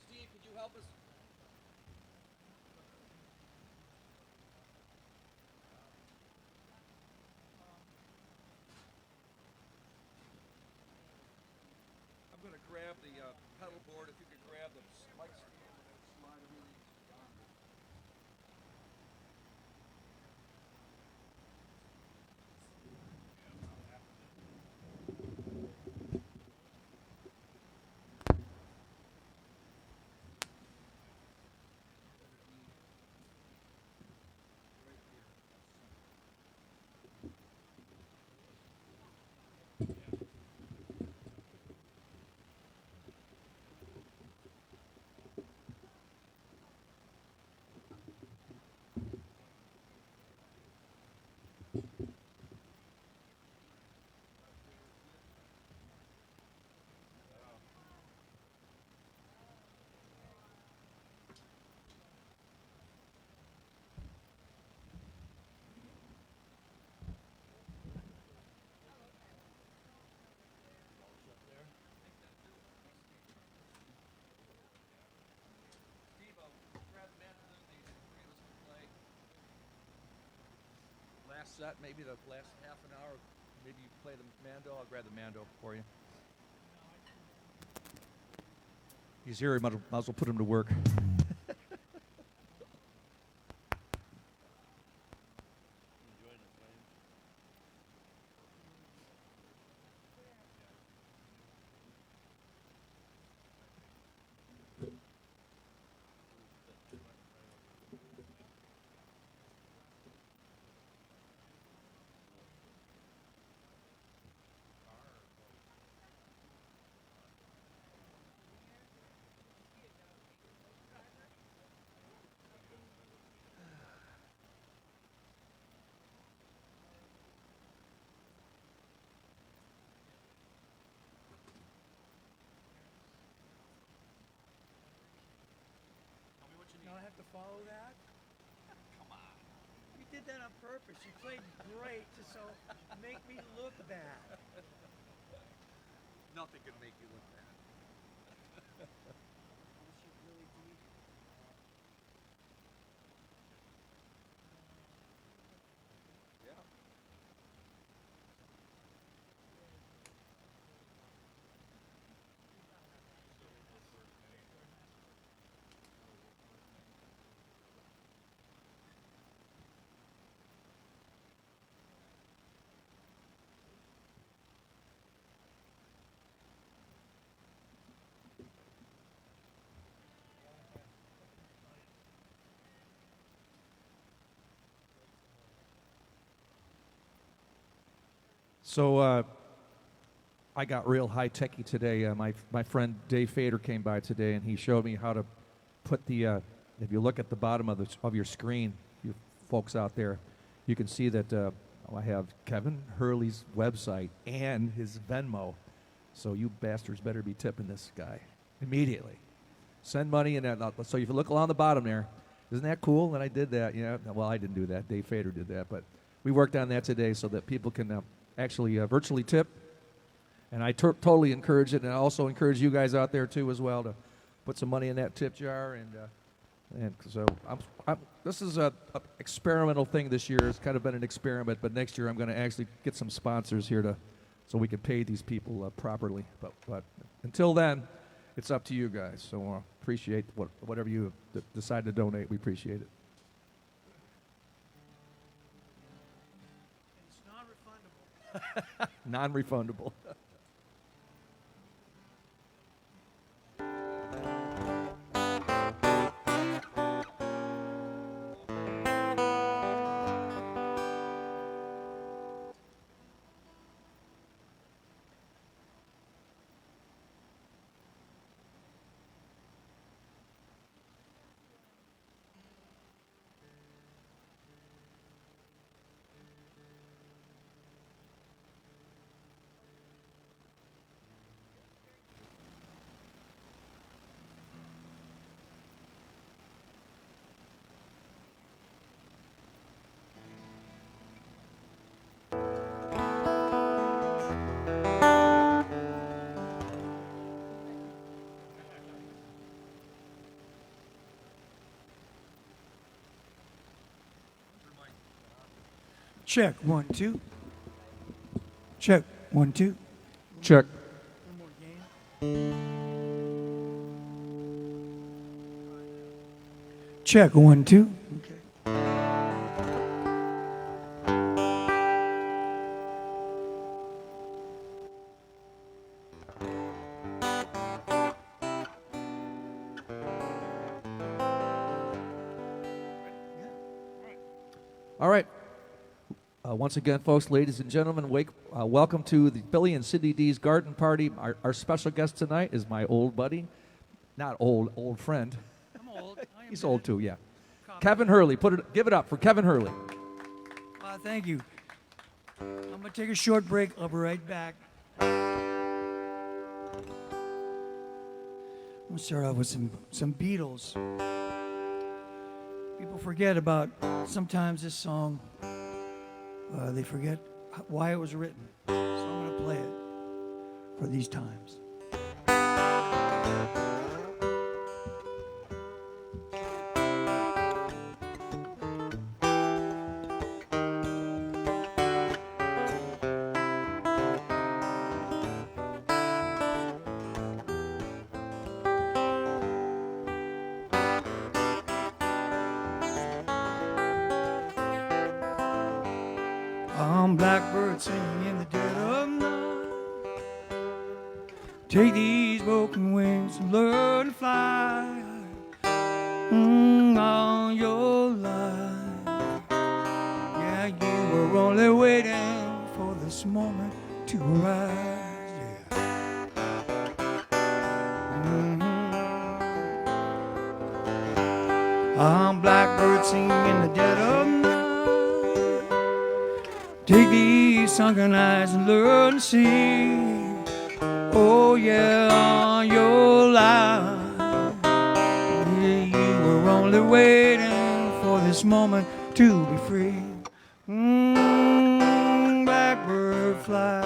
Steve, could you help us? I'm going to grab the pedal board. If you could grab the mic stand and then slide everything down. Steve, grab the mandolin. The three of us can play. Last set, maybe the last half an hour. Maybe you play the mando. I'll grab the mando for you. He's here. Might as well put him to work. follow that? Come on. You did that on purpose. You played great to so make me look bad. Nothing can make you look bad. Unless you really deep. Yeah. So I got real high techy today. My friend Dave Fader came by today, and he showed me how to put the. If you look at the bottom of your screen, you folks out there, you can see that I have Kevin Hurley's website and his Venmo. So you bastards better be tipping this guy immediately. Send money, and so if you look along the bottom there, isn't that cool that I did that? Yeah. Well, I didn't do that. Dave Fader did that, but we worked on that today so that people can actually virtually tip. And I totally encourage it, and I also encourage you guys out there too as well to put some money in that tip jar. And so this is a experimental thing this year. It's kind of been an experiment, but next year I'm going to actually get some sponsors here so we can pay these people properly. But until then, it's up to you guys. So appreciate whatever you decide to donate. We appreciate it. It's non-refundable. Non-refundable. Check 1 2. Check 1 2. Check. One more game. Check 1 2. Okay. All right. Once again, folks, ladies and gentlemen, welcome to the Billy and Cindy D's Garden Party. Our special guest tonight is my old buddy, not old friend. I'm old. I am He's old too, yeah. Copy. Kevin Hurley. Give it up for Kevin Hurley. Thank you. I'm gonna take a short break. I'll be right back. I'm gonna start off with some Beatles. People forget about sometimes this song. They forget why it was written. So I'm gonna play it for these times. I'm blackbird singing in the dead of night. Take these broken wings and learn to fly on your life. Yeah, you were only waiting for this moment to arise. Yeah. I'm blackbird singing in the dead of night. Take these sunken eyes and learn to see. Oh yeah, on your life. Yeah, you were only waiting for this moment to be free. Blackbird fly.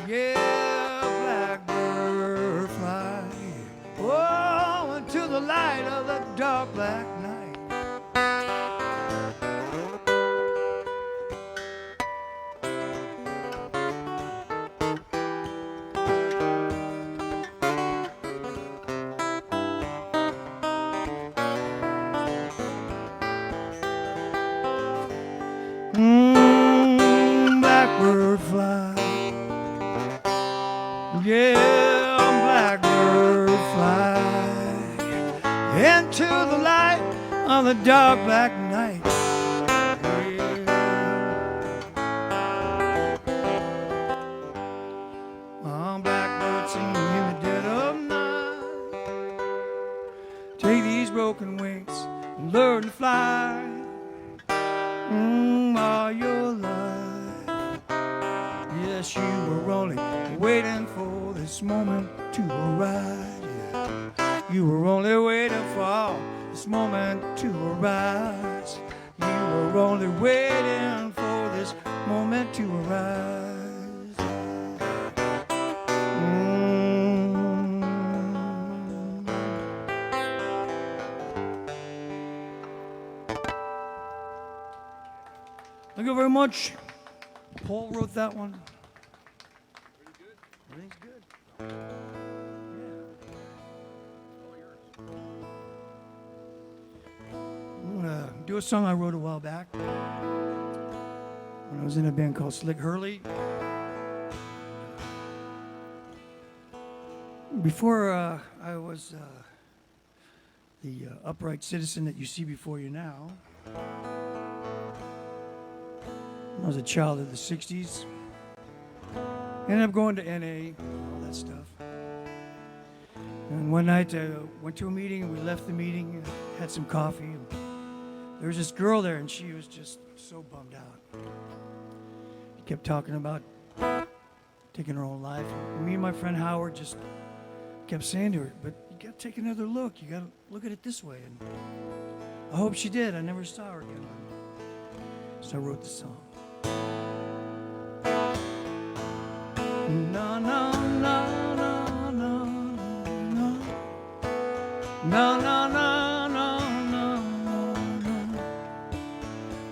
Yeah, blackbird fly. Oh, into the light of the dark black night. Blackbird fly. Yeah, blackbird fly into the light of the dark black night. Yeah. Blackbird singing in the dead of night. Take these broken wings and learn to fly. All your life, yes, you were only waiting for this moment to arise. Yeah. You were only waiting for this moment to arise. You were only waiting for this moment to arise. Thank you very much. Paul wrote that one. Pretty good. Everything's good. I'm gonna do a song I wrote a while back when I was in a band called Slick Hurley. Before I was the upright citizen that you see before you now, I was a child of the 60s. Ended up going to NA, all that stuff. And one night I went to a meeting, and we left the meeting, had some coffee. And there was this girl there, and she was just so bummed out. She kept talking about taking her own life. And me and my friend Howard just kept saying to her, but you got to take another look. You got to look at it this way. And I hope she did. I never saw her again. So I wrote the song. No, no, no, no, no, no, no, no, no, no, no,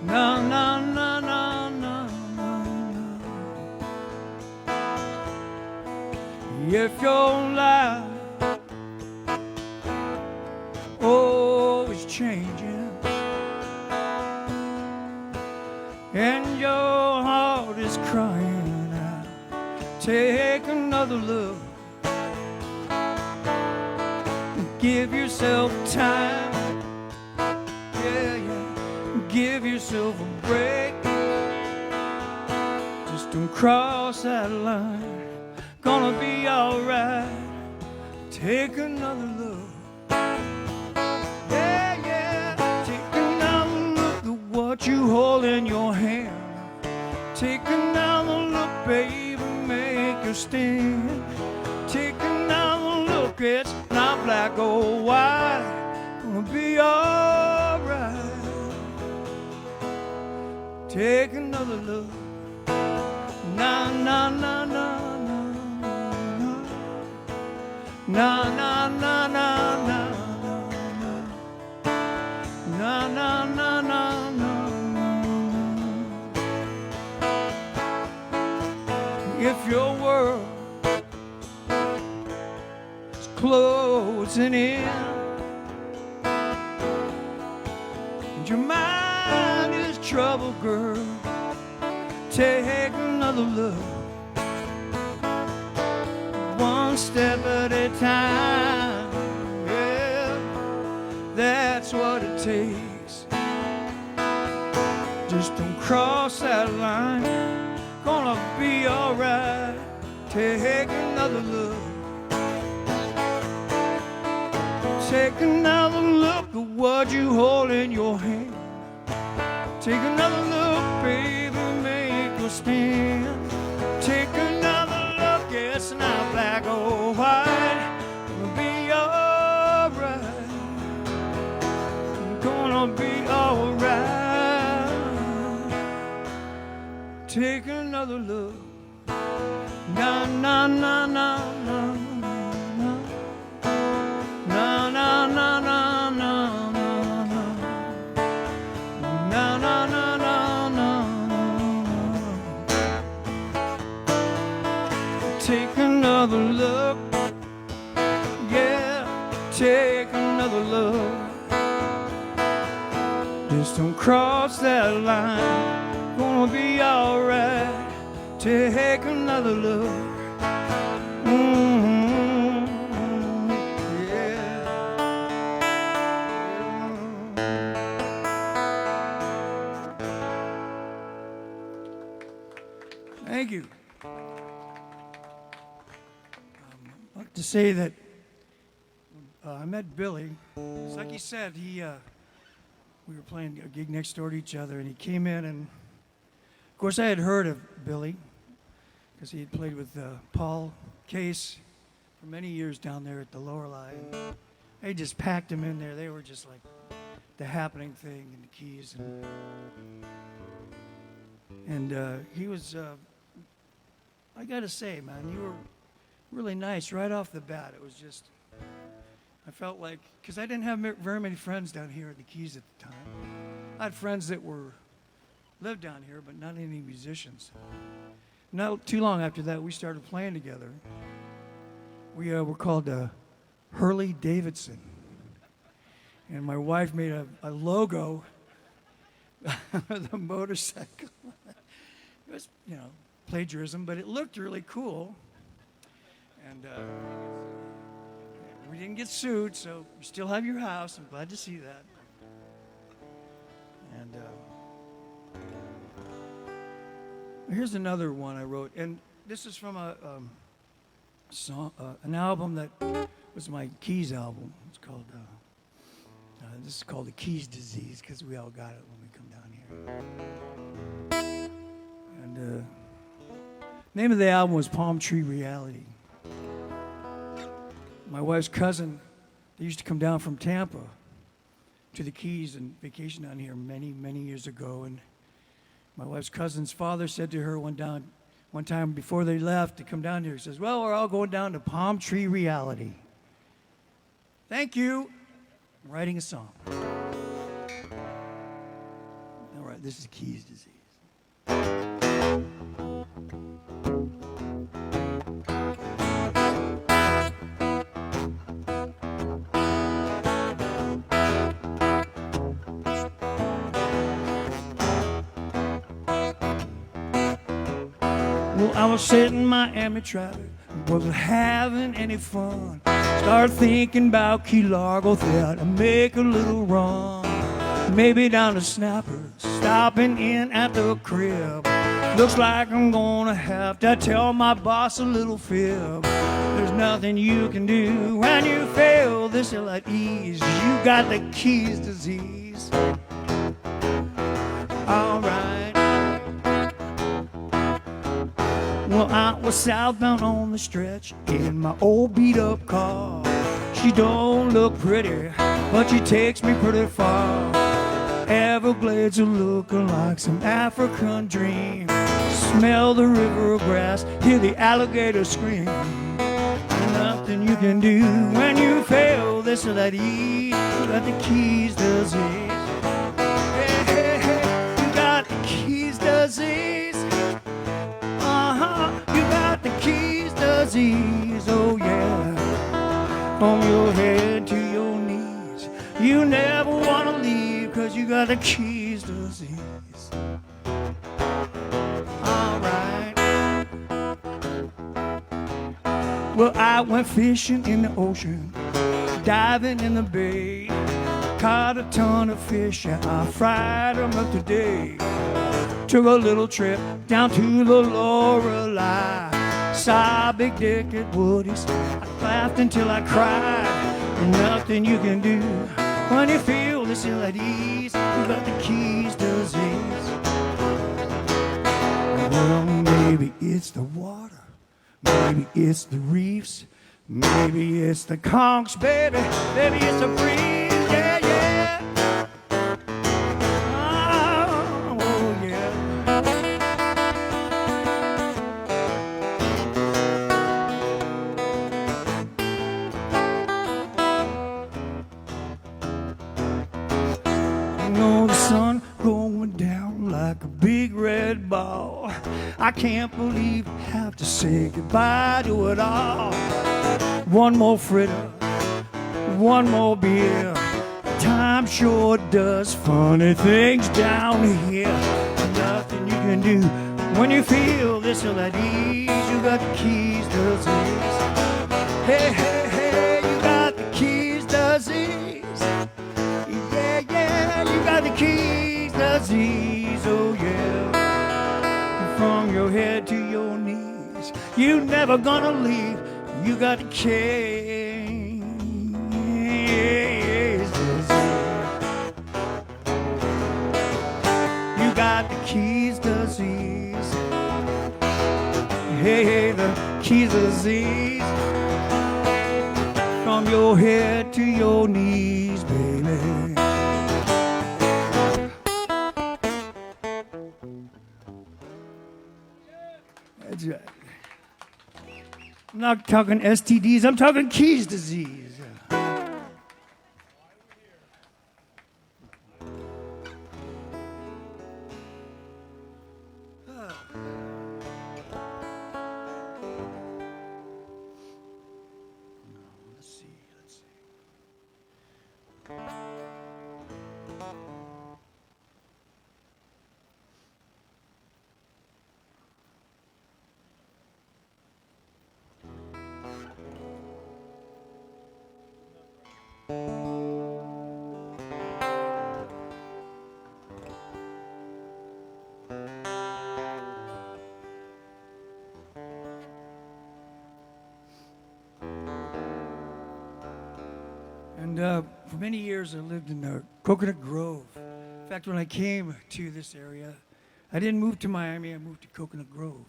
no, no, no, no, no. If your life always changing and your heart is crying out, take another look. Give yourself time. Yeah, yeah. Give yourself a break. Just don't cross that line. Gonna be alright. Take another look. Yeah, yeah. Take another look at what you hold in your hand. Take another look, baby, make your stand. Take another look, it's not black or white. Gonna be alright. Take another look. Na na na na na na na na na na na na na na. If your world is closing in and your mind is troubled, girl, take another look. One step at a time, yeah, that's what it takes. Just don't cross that line. Gonna be alright. Take another look. Take another look at what you hold in your hand. Take another look, baby, make your stand. Take another look, it's not black or white. Gonna be alright. take another look. Na na na na na na na na na na na na na na na. Take another look. Yeah, take another look. Just don't cross that line. Gonna be alright. Take another look. Yeah. Thank you. I'd like to say that I met Billy. It's like he said, we were playing a gig next door to each other, and he came in, and of course I had heard of Billy because he had played with Paul Case for many years down there at the Lorelei. And they just packed him in there. They were just like the happening thing in the Keys. And he was, I gotta say, man, you were really nice right off the bat. It was just, I felt like, because I didn't have very many friends down here at the Keys at the time. I had friends that lived down here, but not any musicians. Not too long after that, we started playing together. We were called Hurley Davidson. And my wife made a logo of the motorcycle. It was, plagiarism, but it looked really cool. And we didn't get sued, so you still have your house. I'm glad to see that. And here's another one I wrote, and this is from a song, an album that was my Keys album. It's called. This is called The Keys Disease because we all got it when we come down here. And name of the album was Palm Tree Reality. My wife's cousin, they used to come down from Tampa to the Keys and vacation down here many, many years ago. And my wife's cousin's father said to her one time before they left to come down here, he says, "Well, we're all going down to Palm Tree Reality. Thank you. I'm writing a song." All right, this is Keys Disease. Well, I was sitting in Miami traffic, wasn't having any fun. Started thinking about Key Largo, thought I'd make a little run. Maybe down to Snappers, stopping in at the crib. Looks like I'm gonna have to tell my boss a little fib. There's nothing you can do when you fail this ill at ease. You got the Keys disease. Alright. Well, I was southbound on the stretch in my old beat-up car. She don't look pretty, but she takes me pretty far. Everglades are looking like some African dream. Smell the river grass, hear the alligator scream. Nothing you can do when you fail this or that E. You got the Keys disease. Hey, hey, hey, you got the Keys disease. You got the Keys disease, oh yeah. From your head to your knees, you never want to leave, 'cause you got the Keys disease. Alright. Well, I went fishing in the ocean, diving in the bay. Caught a ton of fish and I fried them up today. Took a little trip down to the Lorelei. Saw Big Dick at Woody's. I laughed until I cried. And nothing you can do when you feel this ill at ease. You got the Keys disease. Well, maybe it's the water. Maybe it's the reefs. Maybe it's the conchs, baby. Maybe it's the breeze. Yeah, yeah. Oh, yeah. I can't believe I have to say goodbye to it all. One more fritter, one more beer. Time sure does funny things down here. Nothing you can do when you feel this ill at ease. You got the keys to disease. Hey, hey, hey, you got the keys to disease. Yeah, yeah, you got the keys to disease. Oh, yeah. From your head to your knees, you never gonna leave. You got the keys to disease. You got the keys to disease. Hey, hey, the keys to disease. From your head to your knees, baby. That's right. I'm not talking STDs, I'm talking keys disease. Let's see. And for many years I lived in Coconut Grove. In fact, when I came to this area, I didn't move to Miami, I moved to Coconut Grove,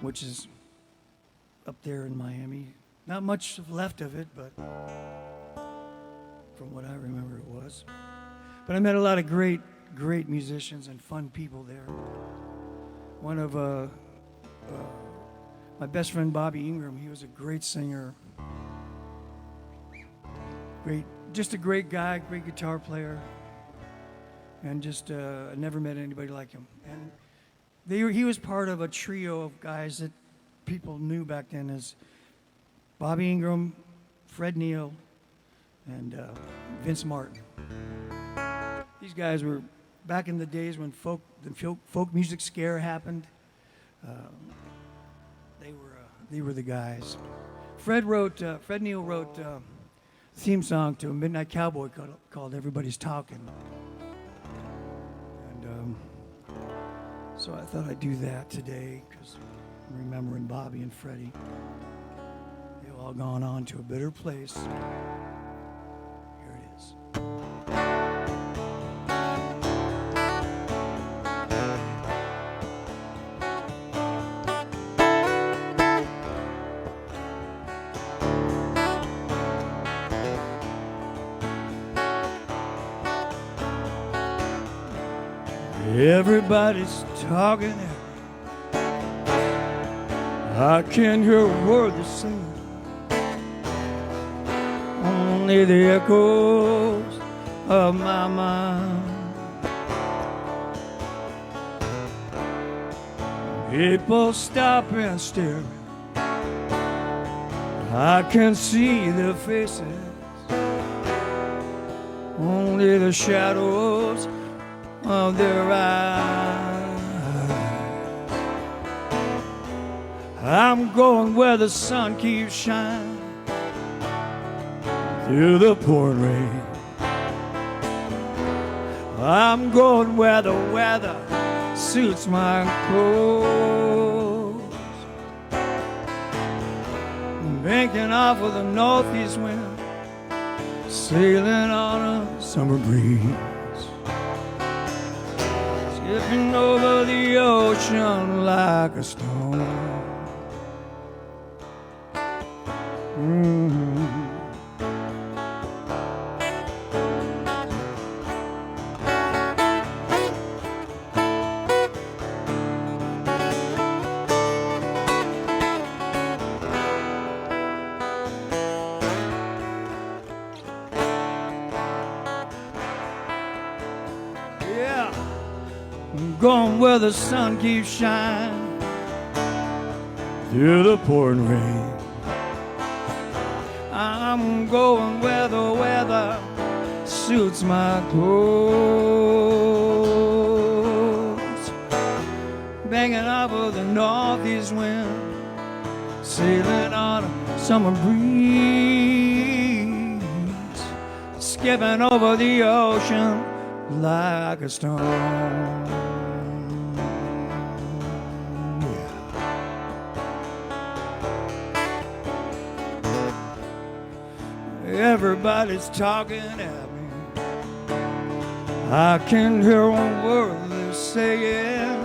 which is up there in Miami. Not much left of it, but from what I remember it was. But I met a lot of great musicians and fun people there. One of my best friend Bobby Ingram, he was a great singer. Just a great guy, great guitar player, and just I never met anybody like him. And he was part of a trio of guys that people knew back then as Bobby Ingram, Fred Neil, and Vince Martin. These guys were back in the days when the folk music scare happened. They were the guys. Fred Neil wrote theme song to a Midnight Cowboy called Everybody's Talking. And so I thought I'd do that today because I'm remembering Bobby and Freddie. They've all gone on to a better place. Here it is. Everybody's talking. I can't hear a word they're saying. Only the echoes of my mind. People stop and stare. I can see their faces. Only the shadows of their eyes. I'm going where the sun keeps shining through the pouring rain. I'm going where the weather suits my clothes. Banking off of the northeast wind, sailing on a summer breeze. Skipping over the ocean like a stone. going where the sun keeps shining through the pouring rain. I'm going where the weather suits my clothes. Banging up with the northeast wind, sailing on a summer breeze, skipping over the ocean like a stone. Everybody's talking at me. I can't hear a word they're saying,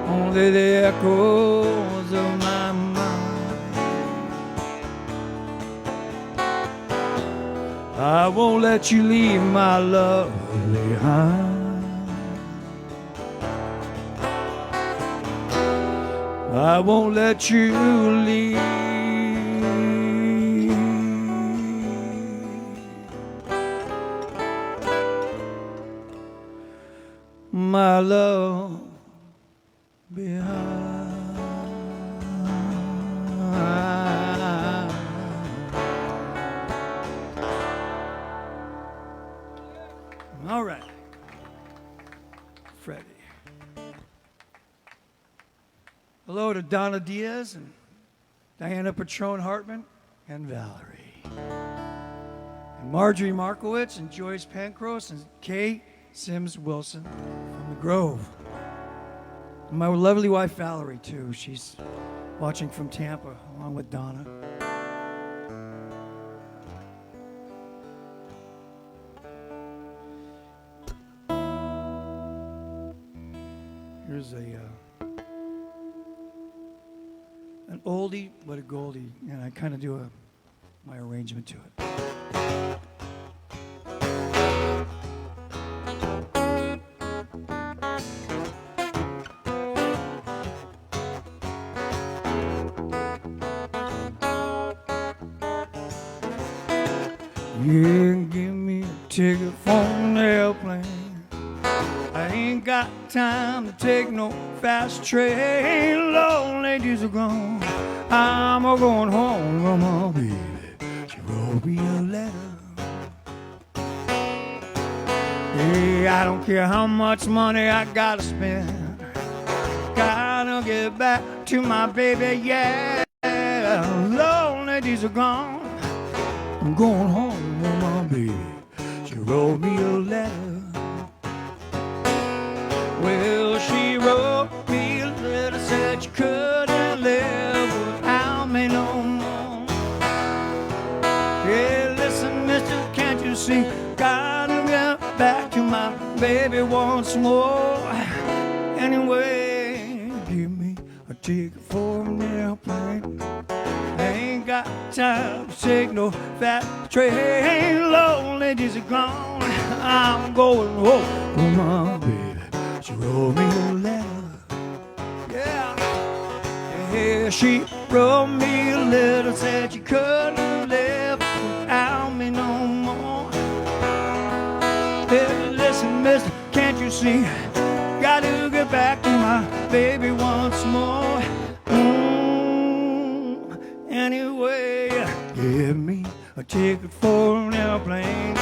only the echoes of my mind. I won't let you leave my love behind. I won't let you leave my love behind. All right, Freddie. Hello to Donna Diaz and Diana Patron Hartman and Valerie. And Marjorie Markowitz and Joyce Pancros and Kay Sims Wilson from the Grove. And my lovely wife Valerie too. She's watching from Tampa along with Donna. Here's an oldie but a goldie, and I kind of do my arrangement to it. Yeah, give me a ticket for an airplane. I ain't got time to take no fast train. Lonely days are gone. I'm a going home, mama, baby. She wrote me a letter. Hey, I don't care how much money I gotta spend. Gotta get back to my baby, yeah. Lonely days are gone. I'm going home with my baby. She wrote me a letter. Well, she wrote me a letter, said she couldn't live without me no more. Hey, listen, mister, can't you see? Gotta get back to my baby once more. Anyway, give me a ticket for an airplane. I ain't got time to take no fast train. Lonely days are gone. I'm going home with my baby. She wrote me a letter. Yeah. Yeah, she wrote me a letter, said she couldn't live without me no more. Hey, listen, mister, can't you see? Got to get back to my baby once more. Anyway, give me a ticket for an airplane.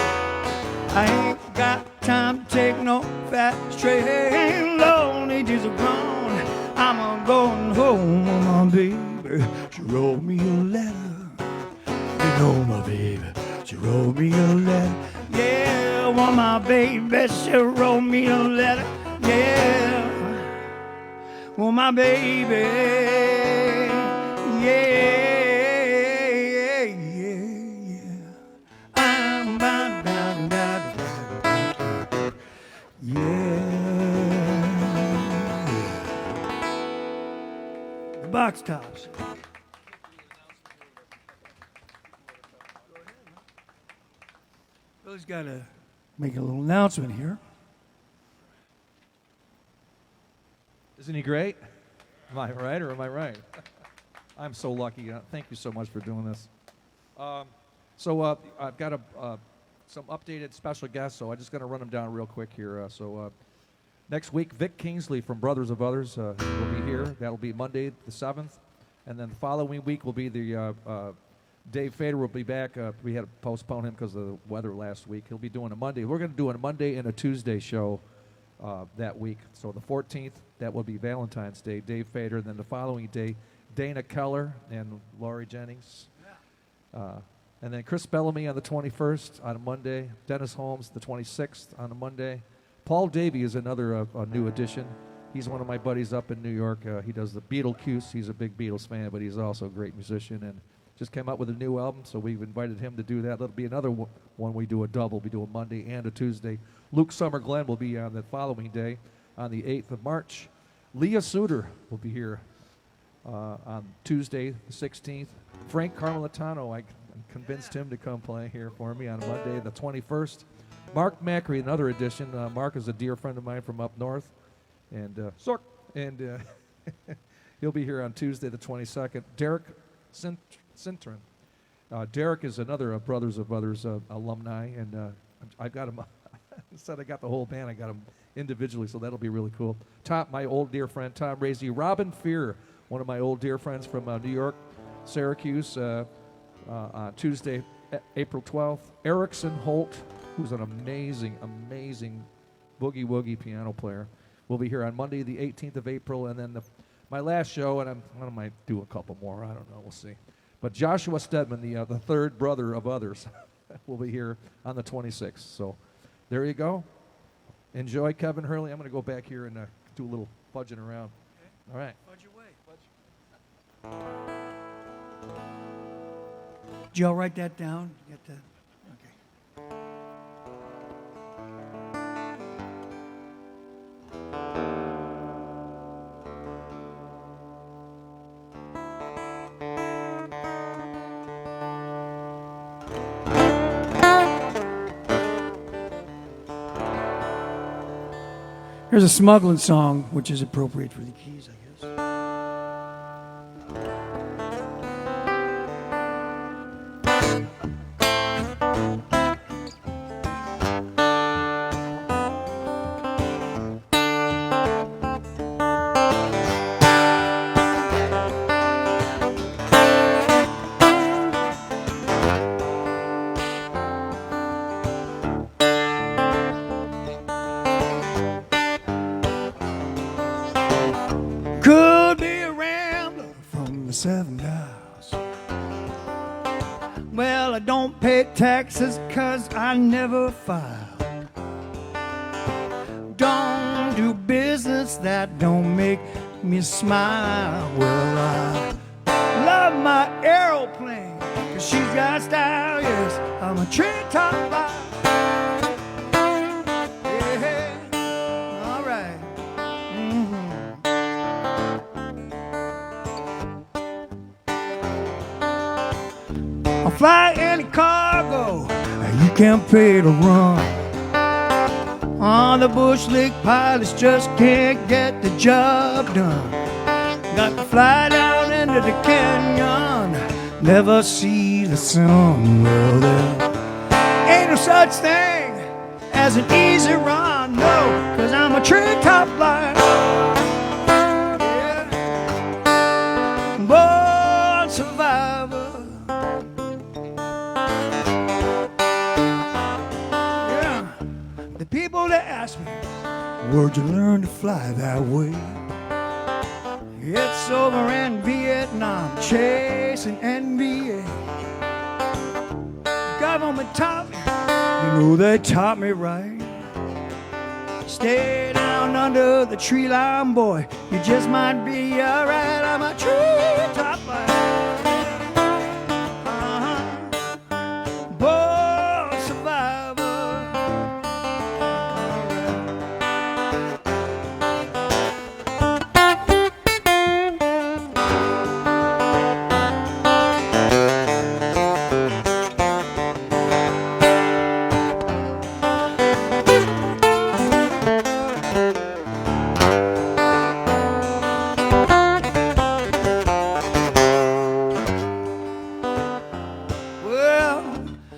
I ain't got time to take no fast train. Lonely days are gone. I'm a going home with my baby. She wrote me a letter. You know my baby. She wrote me a letter. Yeah, well, my baby, she wrote me a letter. Yeah, well, my baby. Yeah. Box tops. Billy's got to make a little announcement here. Isn't he great? Am I right or am I right? I'm so lucky. Thank you so much for doing this. So I've got some updated special guests, so I'm just going to run them down real quick here. Next week, Vic Kingsley from Brothers of Others will be here. That'll be Monday the 7th. And then the following week will be the Dave Fader will be back. We had to postpone him because of the weather last week. He'll be doing a Monday. We're going to do a Monday and a Tuesday show that week. So the 14th, that will be Valentine's Day, Dave Fader. Then the following day, Dana Keller and Laurie Jennings. And then Chris Bellamy on the 21st on a Monday. Dennis Holmes the 26th on a Monday. Paul Davey is another new addition. He's one of my buddies up in New York. He does the Beetlejuice. He's a big Beatles fan, but he's also a great musician and just came out with a new album, so we've invited him to do that. That'll be another one we do a double. We do a Monday and a Tuesday. Luke Summer Glenn will be on the following day on the 8th of March. Leah Suter will be here on Tuesday the 16th. Frank Carmelitano, I convinced him to come play here for me on Monday the 21st. Mark Macri, another addition. Mark is a dear friend of mine from up north. And he'll be here on Tuesday the 22nd. Derek Cintron. Derek is another Brothers of Others alumni, and I've got him. Instead, I got the whole band. I got them individually, so that'll be really cool. My old dear friend Tom Raisy, Robin Fear, one of my old dear friends from New York, Syracuse, on Tuesday, April 12th. Erickson Holt, who's an amazing boogie woogie piano player, will be here on Monday, the 18th of April, and then my last show, and I might do a couple more. I don't know. We'll see. But Joshua Stedman, the third brother of Others, will be here on the 26th. So there you go. Enjoy Kevin Hurley. I'm going to go back here and do a little fudging around. Okay. All right. Fudge away. Did y'all write that down? Get that? Okay. Here's a smuggling song, which is appropriate for the keys, I guess. Could be a rambler from the 7 Dials. Well, I don't pay taxes 'cause I never file. Don't do business that don't make me smile. Well, I love my aeroplane 'cause she's got style, yes. I'm a treetop fly. Yeah, all right. I'll fly any cargo you can't pay to run. The Bush League pilots just can't get the job done. Got to fly down into the canyon, never see the sun. Well, there ain't no such thing as an easy run, no, 'cause I'm a treetop flyer. Yeah. Born survivor. The people that ask me, where'd you learn to fly that way? It's over in Vietnam, chasing NBA. Government taught me, you know they taught me right. Stay down under the tree line, boy, you just might be alright. I'm a treetop flyer. Born survivor.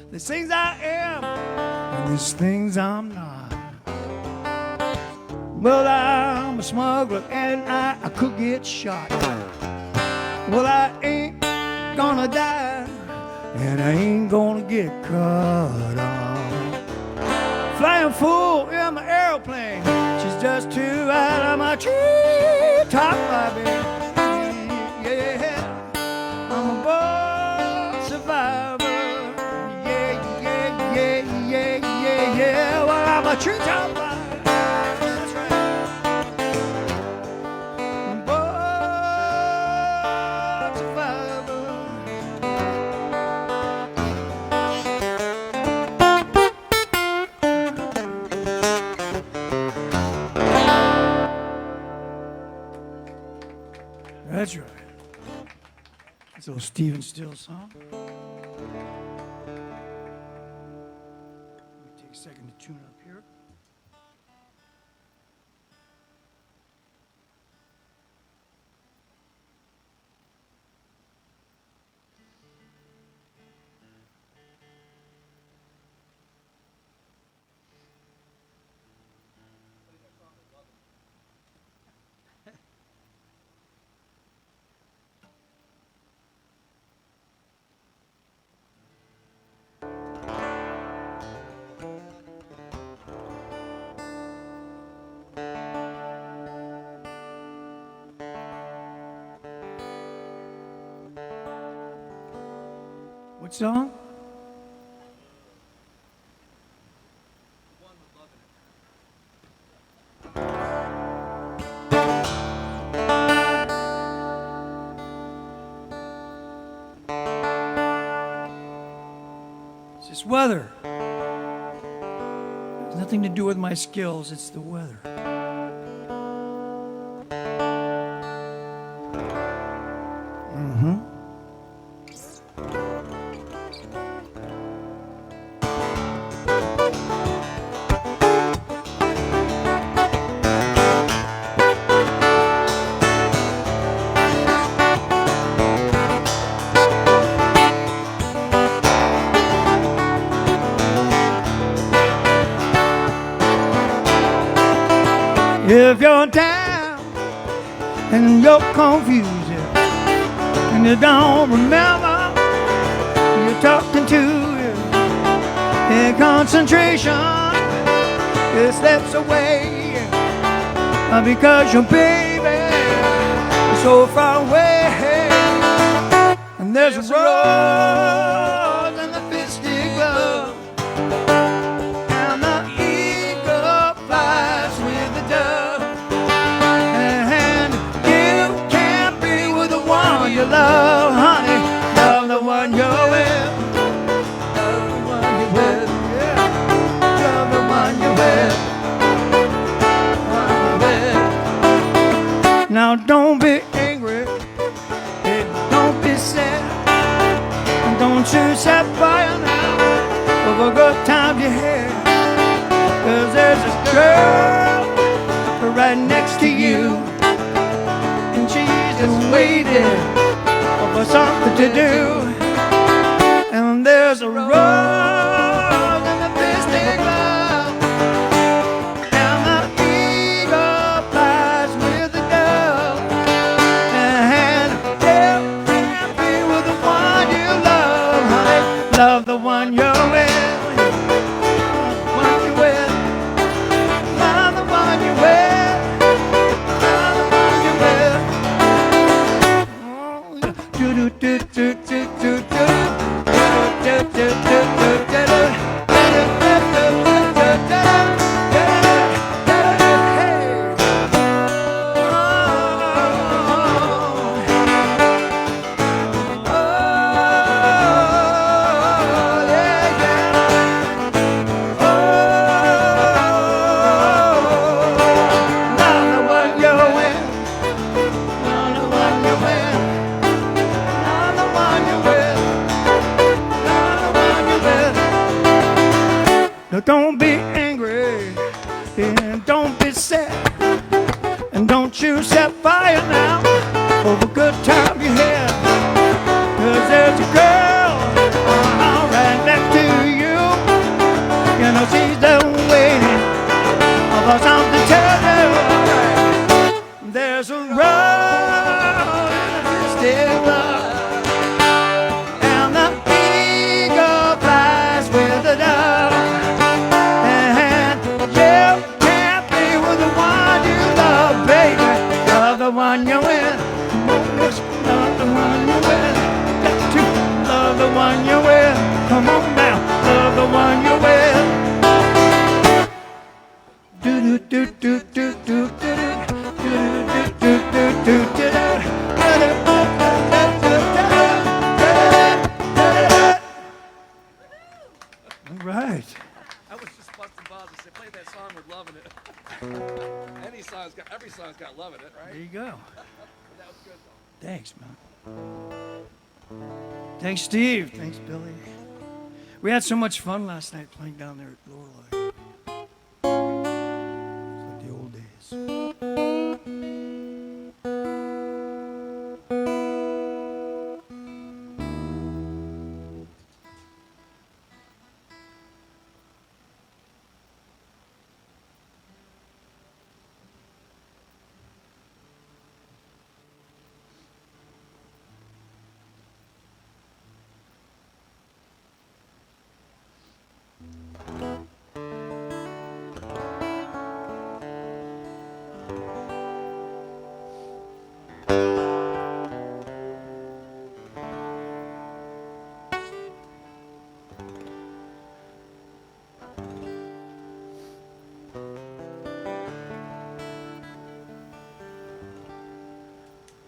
There's things I am, and there's things I'm not. Well, I'm a smuggler and I could get shot. Well, I ain't gonna die and I ain't gonna get cut off. Flying full in my airplane, she's just too out of my treetop, baby. Yeah, I'm a born survivor. Yeah, yeah, yeah, yeah, yeah, yeah. Well, I'm a treetop flyber. That's right. Born survivor. That's right. It's a little Stephen Stills song. Let me take a second to tune up here. What song? One with love in it. It's just weather. It's nothing to do with my skills, it's the weather. If you're down and you're confused and you don't remember you're talking to you, in concentration it slips away because your baby is so far away, and there's a rose in the fisted glove. And the eagle flies with the dove, and you can't be with the one you love, honey. Love the one you're with. Love the one you're with. Yeah. Love the one you're with. One you're with. Now don't be angry. Don't be sad. Don't you set fire now of a good time you had. 'Cause there's this girl right next to you, and she's just waiting for something to do. And there's a rose in the fisted glove, and the eagle flies with the dove. And you can't be with the one you love, honey. Love the one you're with. One you're with. Love the one you're with. Love the one you're with. Do do do do do do do. Do do do do do do. Don't be angry and don't be sad, and don't you set fire now for the good time you had. 'Cause there's a girl right next to you, you know she's done waiting for something to tell you. song's got love in it, right? There you go. That was good though. Thanks, man. Thanks, Steve. Thanks, Billy. We had so much fun last night playing down there at Lorelei. It's like the old days.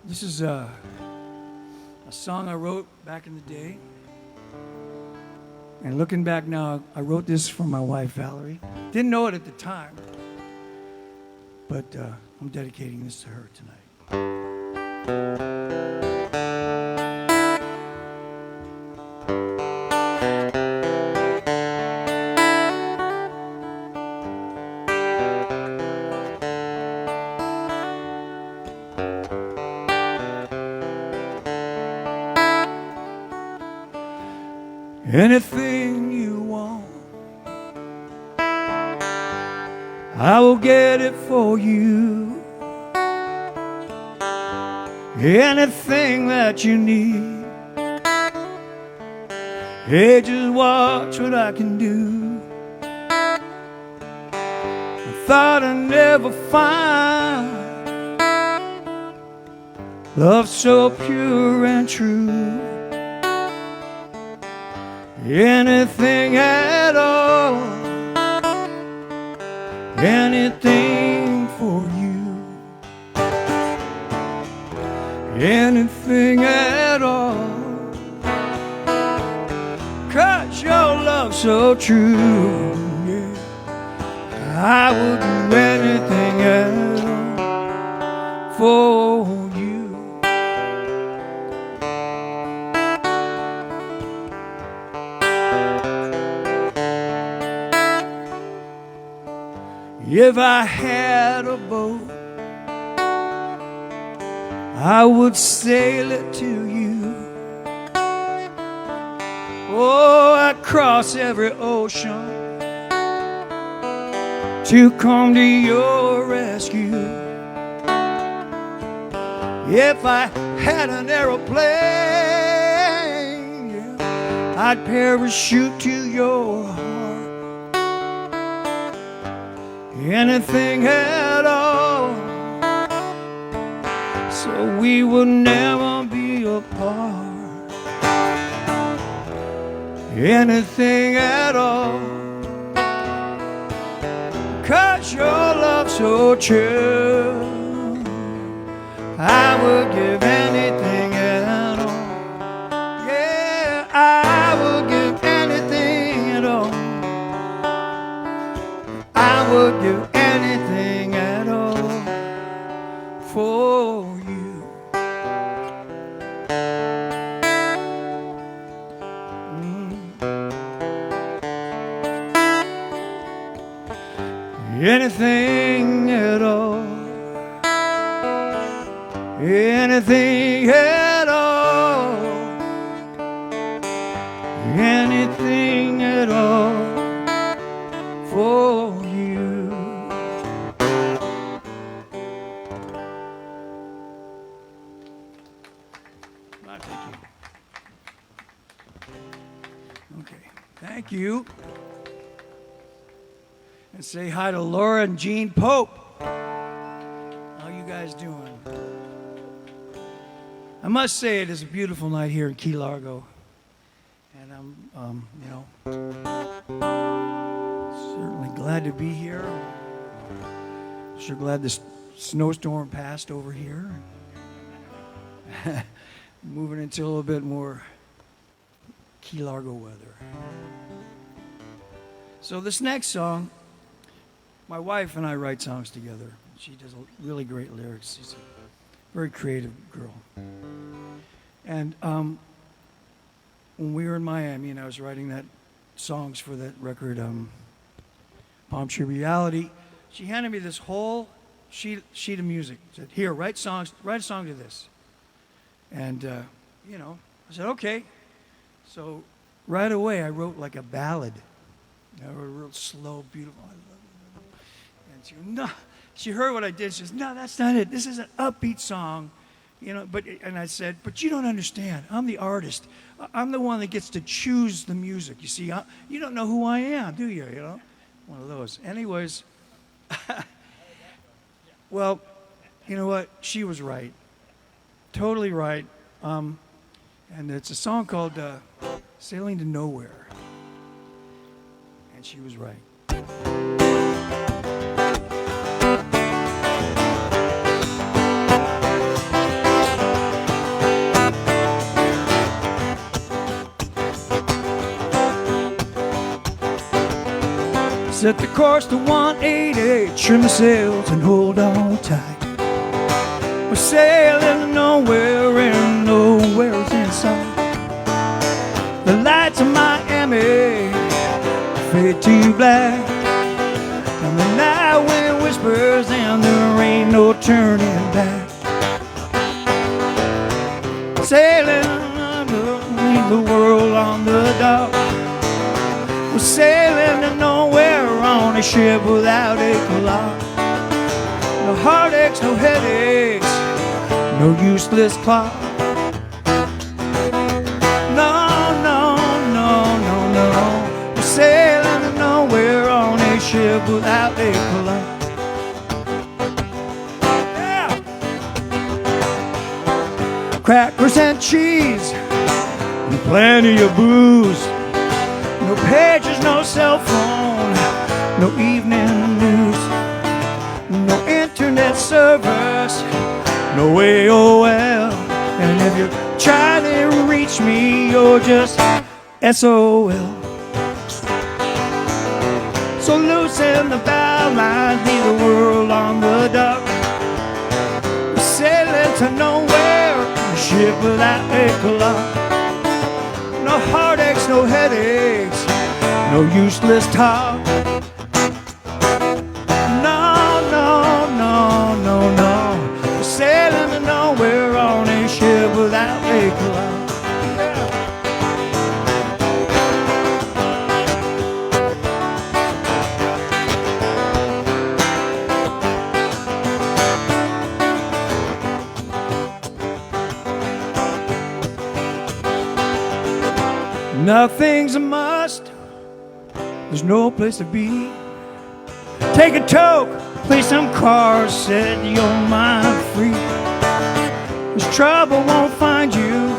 This is a song I wrote back in the day. And looking back now, I wrote this for my wife, Valerie. Didn't know it at the time, but I'm dedicating this to her tonight. Anything you want, I will get it for you. Anything that you need, hey, just watch what I can do. I thought I'd never find love so pure and true. Anything at all, anything for you, anything at all, 'cause your love's so true, yeah. I would do anything at all for you. If I had a boat, I would sail it to you. Oh, I'd cross every ocean to come to your rescue. If I had an aeroplane, yeah, I'd parachute to your heart. Anything at all, so we would never be apart. Anything at all, 'cause your love's so true. I would give anything at all. Yeah, I would give anything at all. I would do anything at all for you. Anything at all, anything at all, anything at all for you. Thank you. Okay, thank you. And say hi to Laura and Jean Pope. How you guys doing? I must say it is a beautiful night here in Key Largo. And I'm, certainly glad to be here. Sure glad this snowstorm passed over here. Moving into a little bit more Key Largo weather. So this next song, my wife and I write songs together. She does really great lyrics. She's a very creative girl. And when we were in Miami and I was writing that songs for that record, Palm Tree Reality, she handed me this whole sheet of music. Said, "Here, write a song to this." And I said, "Okay." So right away, I wrote like a ballad. A real slow, beautiful. And she goes, "No." She heard what I did. She says, "No, that's not it. This is an upbeat song." And I said, "But you don't understand. I'm the artist. I'm the one that gets to choose the music. You see, you don't know who I am, do you? One of those." Anyways, well, you know what? She was right. Totally right. And it's a song called "Sailing to Nowhere." And she was right. Set the course to 180, trim the sails and hold on tight. We're sailing to nowhere and nowhere's in sight. The lights of Miami fade to black, and the night wind whispers and there ain't no turning back. Sailing underneath the world on the dock. We're sailing to nowhere on a ship without a clock. No heartaches, no headaches, no useless clock. No. We're sailing to nowhere on a ship without a clock. Yeah. Crackers and cheese, and plenty of booze. No pages, no cell phone, no evening news, no internet service, no AOL. And if you're trying to reach me, you're just SOL. So loosen the bow lines, leave the world on the dock. We're sailing to nowhere, a ship without a clock. No heartaches, no headaches, no useless talk. No. We're sailing to nowhere on a ship without a clock. Nothing's a must, there's no place to be. Take a toke, play some cards, set your mind free. This trouble won't find you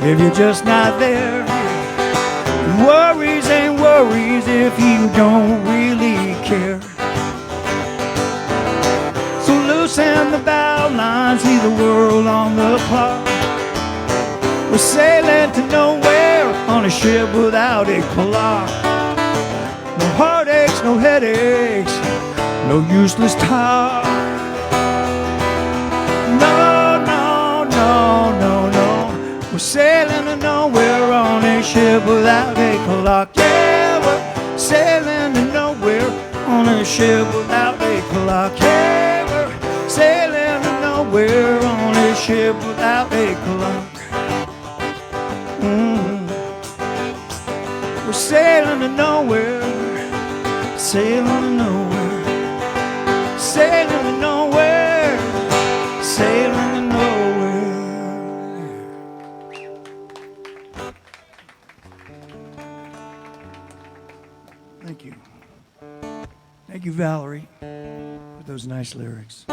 if you're just not there. Worries ain't worries if you don't really care. So loosen the bow lines, leave the world on the clock. We're sailing to nowhere on a ship without a clock. No heartaches, no headaches, no useless talk. No. We're sailing to nowhere on a ship without a clock. Yeah, we're sailing to nowhere on a ship without a clock. Yeah, we're sailing to nowhere on a ship without a clock. We're sailing to nowhere, sailing to nowhere, sailing to nowhere, sailing to nowhere. Thank you. Thank you, Valerie, for those nice lyrics.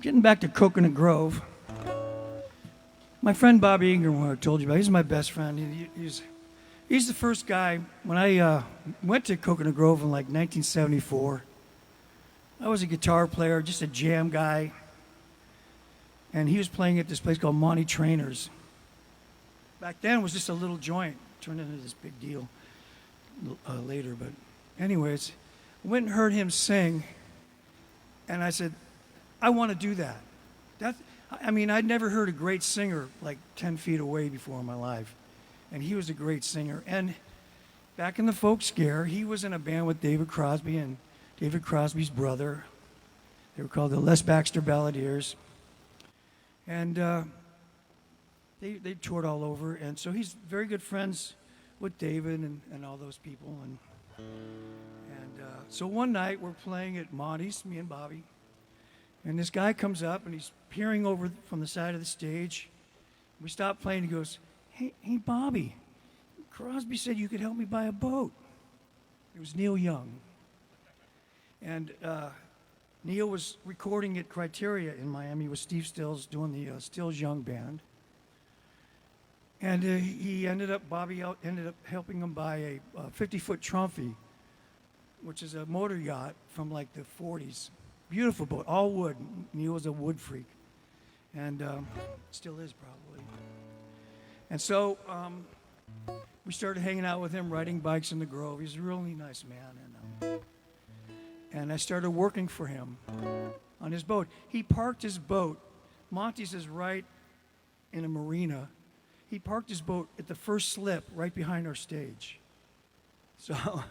Getting back to Coconut Grove. My friend Bobby Ingram, who I told you about, he's my best friend. He's the first guy. When I went to Coconut Grove in like 1974, I was a guitar player, just a jam guy. And he was playing at this place called Monty Trainer's. Back then it was just a little joint, turned into this big deal later. But anyways, went and heard him sing, and I said, I want to do that. I mean, I'd never heard a great singer like 10 feet away before in my life, and he was a great singer. And back in the folk scare, he was in a band with David Crosby and David Crosby's brother. They were called the Les Baxter Balladeers, and they toured all over. And so he's very good friends with David and all those people. And so one night we're playing at Monty's, me and Bobby, and this guy comes up and he's peering over from the side of the stage. We stop playing. He goes, hey Bobby, Crosby said you could help me buy a boat. It was Neil Young. And Neil was recording at Criteria in Miami with Steve Stills doing the Stills Young Band. And Bobby ended up helping him buy a 50-foot Trophy, which is a motor yacht from like the 40s. Beautiful boat, all wood. Neil was a wood freak, and still is probably. And so we started hanging out with him, riding bikes in the Grove. He's a really nice man, and I started working for him on his boat. He parked his boat. Monty's is right in a marina. He parked his boat at the first slip right behind our stage. So,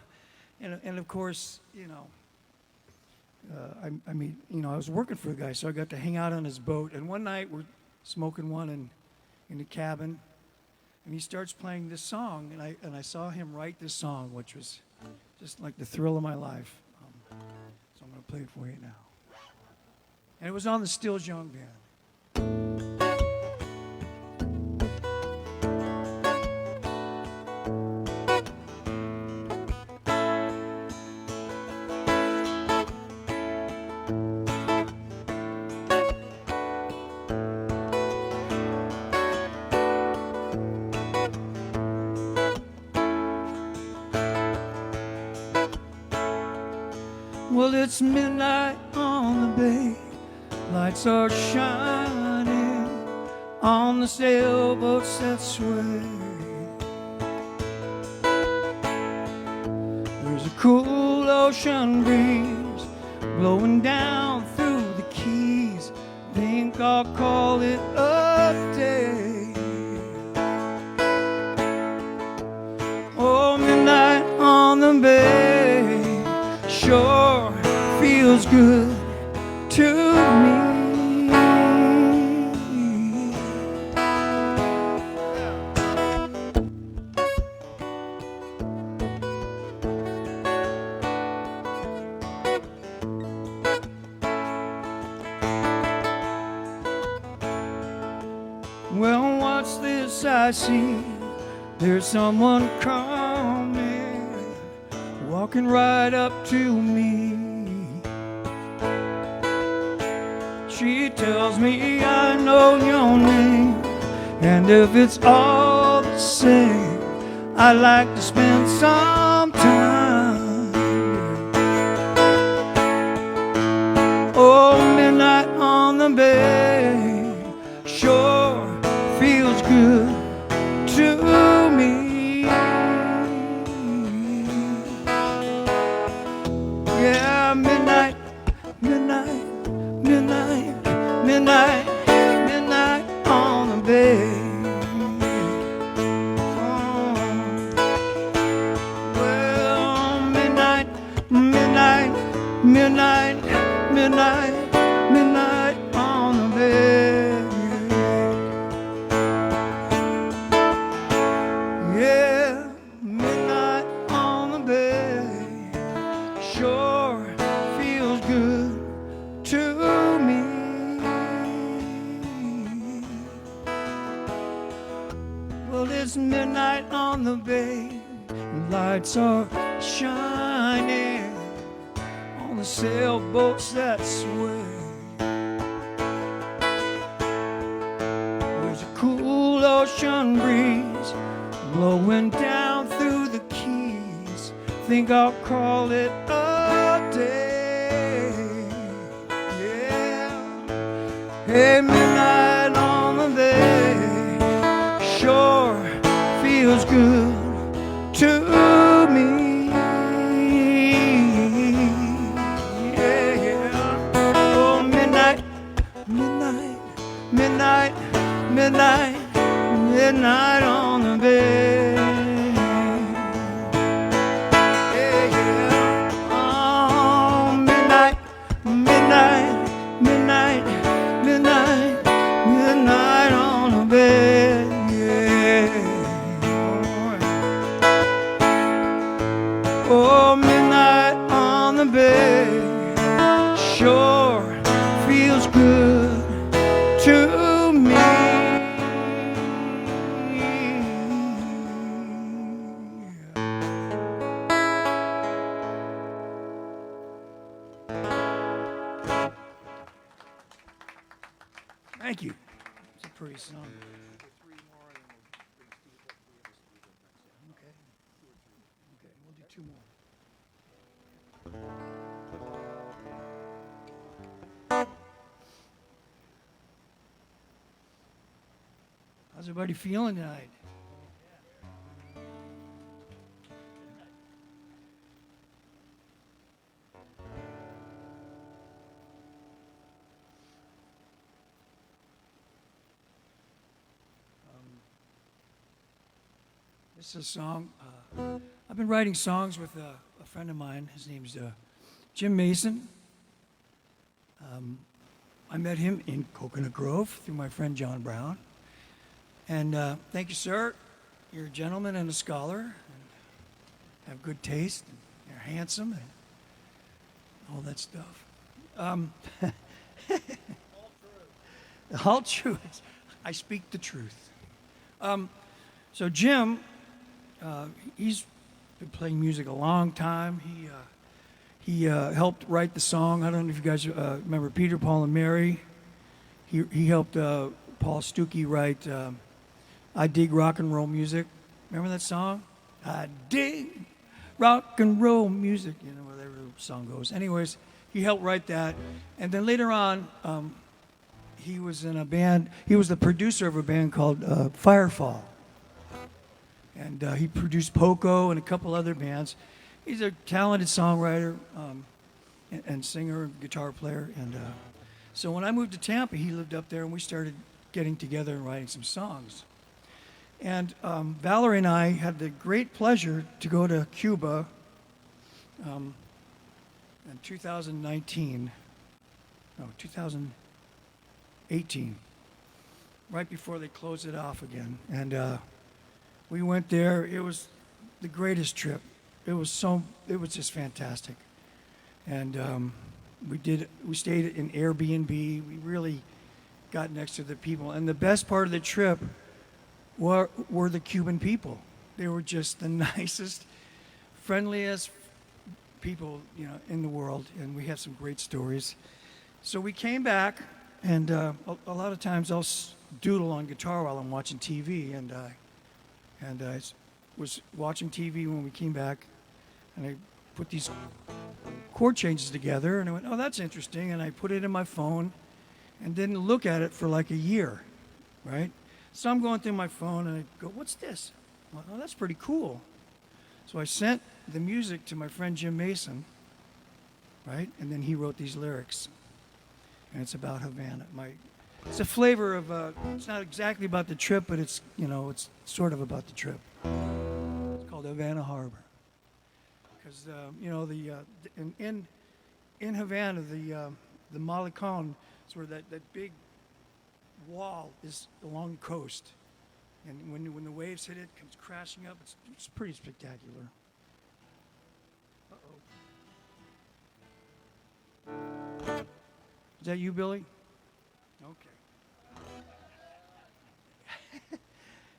and of course, I was working for the guy, so I got to hang out on his boat. And one night we're smoking one in the cabin, and he starts playing this song, and I saw him write this song, which was just like the thrill of my life. So I'm going to play it for you now. And it was on the Stills Young Band. Well, it's midnight on the bay, lights are shining on the sailboats that sway. There's a cool ocean breeze blowing down through the keys. Think I'll call it a day. Oh, midnight on the bay sure feels good to me. Well, what's this I see? There's someone coming, walking right up to me. She tells me I know your name, and if it's all the same, I'd like to spend some time. Oh, midnight on the bay sure feels good to me. Yeah, midnight, midnight, midnight, midnight, midnight on the bay. Oh. Well, midnight, midnight, midnight, midnight, midnight on the bay. Yeah, midnight on the bay sure feels good to me. Well, it's midnight on the bay, and lights are shining on the sailboats that sway. There's a cool ocean breeze blowing down through the keys. Think I'll call it a day. Yeah. Hey, midnight on the bay sure feels good to me. midnight, midnight, midnight on the bay. Yeah, yeah. Oh, midnight, midnight, midnight, midnight, midnight on the bay. Yeah. Oh, midnight on the bay sure feels good to me. Thank you. It's a pretty song. Okay. Okay, we'll do two more. How's everybody feeling tonight? This is a song. I've been writing songs with a friend of mine. His name's Jim Mason. I met him in Coconut Grove through my friend John Brown. And thank you, sir. You're a gentleman and a scholar, and have good taste, and you're handsome, and all that stuff. All truth. I speak the truth. So Jim, he's been playing music a long time. He helped write the song. I don't know if you guys remember Peter, Paul, and Mary. He helped Paul Stuckey write I Dig Rock and Roll Music. Remember that song? I dig rock and roll music. You know, whatever the song goes. Anyways, he helped write that. And then later on, he was in a band. He was the producer of a band called Firefall. And he produced Poco and a couple other bands. He's a talented songwriter and singer and guitar player. And so when I moved to Tampa, he lived up there, and we started getting together and writing some songs. And Valerie and I had the great pleasure to go to Cuba in 2018, right before they closed it off again. And we went there. It was the greatest trip. It was just fantastic. And we stayed in Airbnb. We really got next to the people. And the best part of the trip were the Cuban people. They were just the nicest, friendliest people, in the world. And we have some great stories. So we came back, and a lot of times I'll doodle on guitar while I'm watching TV. And I was watching TV when we came back, and I put these chord changes together, and I went, oh, that's interesting, and I put it in my phone and didn't look at it for like a year, right? So I'm going through my phone, and I go, what's this? I'm like, oh, that's pretty cool. So I sent the music to my friend Jim Mason, right? And then he wrote these lyrics, and it's about Havana. It's a flavor of, it's not exactly about the trip, but it's sort of about the trip. It's called Havana Harbor. Because, in Havana, the Malecon, sort of that big wall is along the coast. And when the waves hit it, it comes crashing up. It's pretty spectacular. Uh-oh. Is that you, Billy? Okay.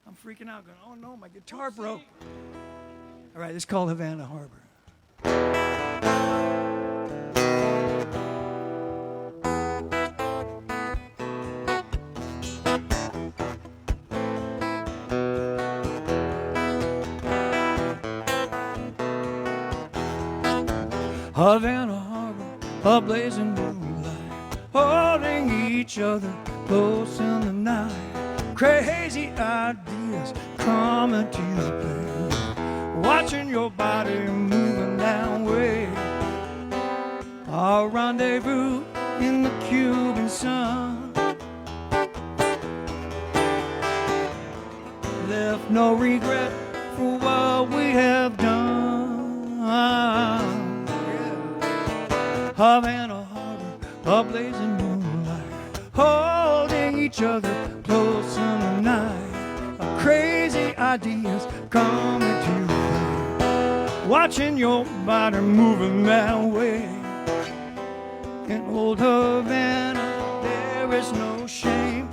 I'm freaking out, going, oh no, my guitar broke. All right, this is called Havana Harbor. Havana Harbor, a blazing moonlight, holding each other close in the night. Crazy ideas coming to play, watching your body moving down way. Our rendezvous in the Cuban sun, no regret for what we have done. Havana Harbor, a blazing moonlight, holding each other close in the night. Crazy ideas coming to play, watching your body moving that way. In old Havana, there is no shame.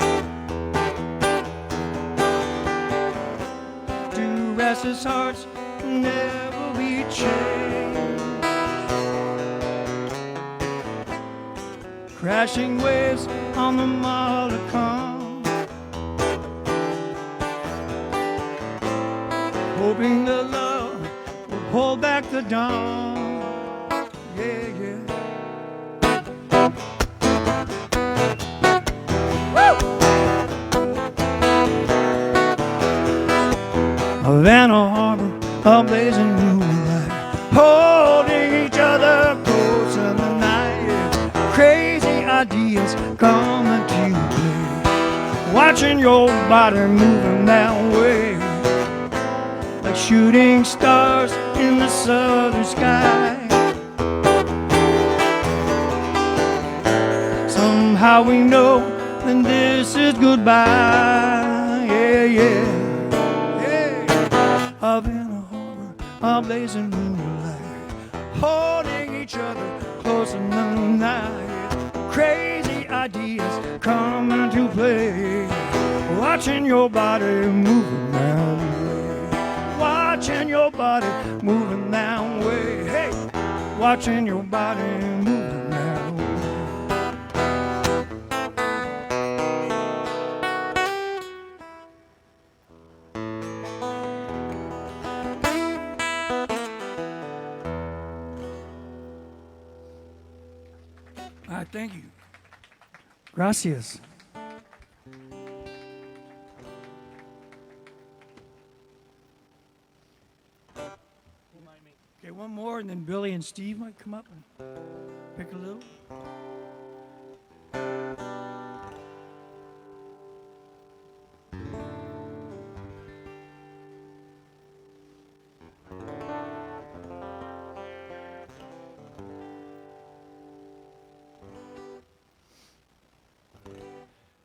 To restless hearts never be chained. Crashing waves on the Malecon, hoping the love will hold back the dawn. Yeah, yeah. Havana Harbor, a blazing moonlight, holding each other close in the night. Crazy ideas coming to play, watching your body moving that way, like shooting stars in the southern sky. Somehow we know that this is goodbye. Yeah, yeah. Havana Harbor, a blazing moonlight, holding each other close in the night. Crazy ideas coming to play, watching your body moving that way. Watching your body moving that way. Hey, watching your body moving that way. All right, thank you. Gracias. Okay, one more, and then Billy and Steve might come up and pick a little.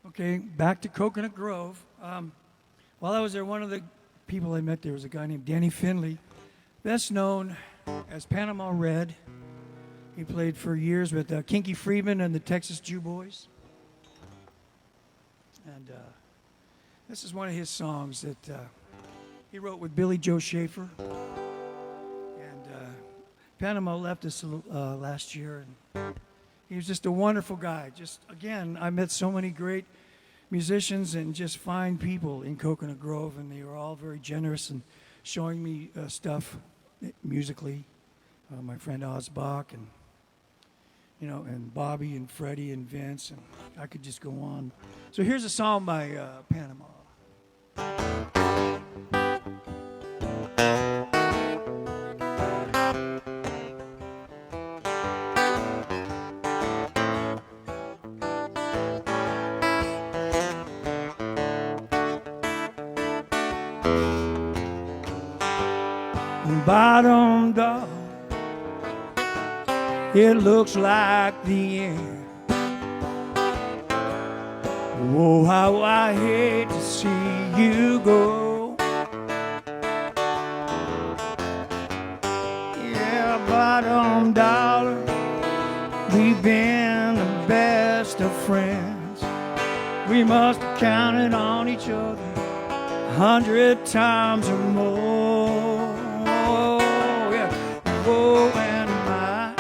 Okay, back to Coconut Grove. While I was there, one of the people I met there was a guy named Danny Finley, best known as Panama Red. He played for years with Kinky Friedman and the Texas Jew Boys. And this is one of his songs that he wrote with Billy Joe Schaefer. And Panama left us last year, and he was just a wonderful guy. Just, again, I met so many great musicians and just fine people in Coconut Grove, and they were all very generous and showing me stuff musically. My friend Oz Bach, and and Bobby and Freddie and Vince, and I could just go on. So here's a song by Panama. Bottom dog, it looks like the end. Oh, how I hate to see you go. Yeah, bottom dollar, we've been the best of friends. We must have counted on each other 100 times or more. Oh, and my,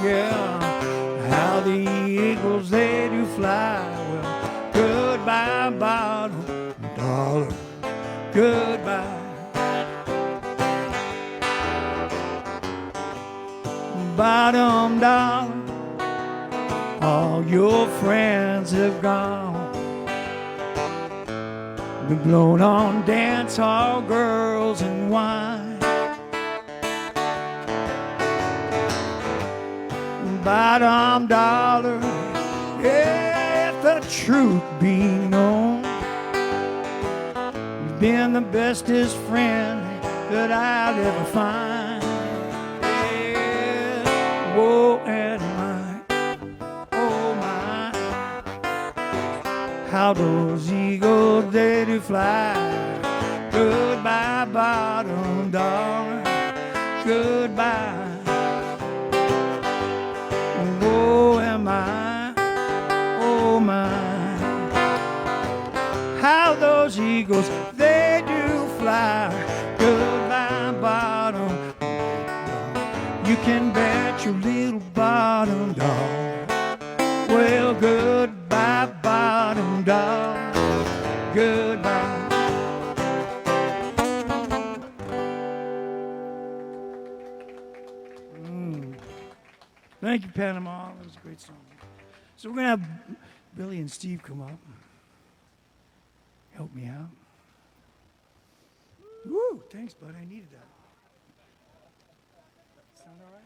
yeah, how the eagles, they do fly. Well, goodbye, bottom dollar, goodbye. Bottom dollar, all your friends have gone. Been blown on dance hall girls and wine. Bottom dollar, if the truth be known, been the bestest friend that I'll ever find. Yeah, whoa, and my, oh my, how those eagles they do fly. Goodbye, bottom dollar. Goodbye. Oh, am I? Oh, my. How those eagles, they do fly. Goodbye, bottom. You can bet your little bottom dollar. Well, goodbye, bottom dollar. Goodbye. Thank you, Panama. That was a great song. So we're going to have Billy and Steve come up. Help me out. Woo! Thanks, bud. I needed that. Sound all right?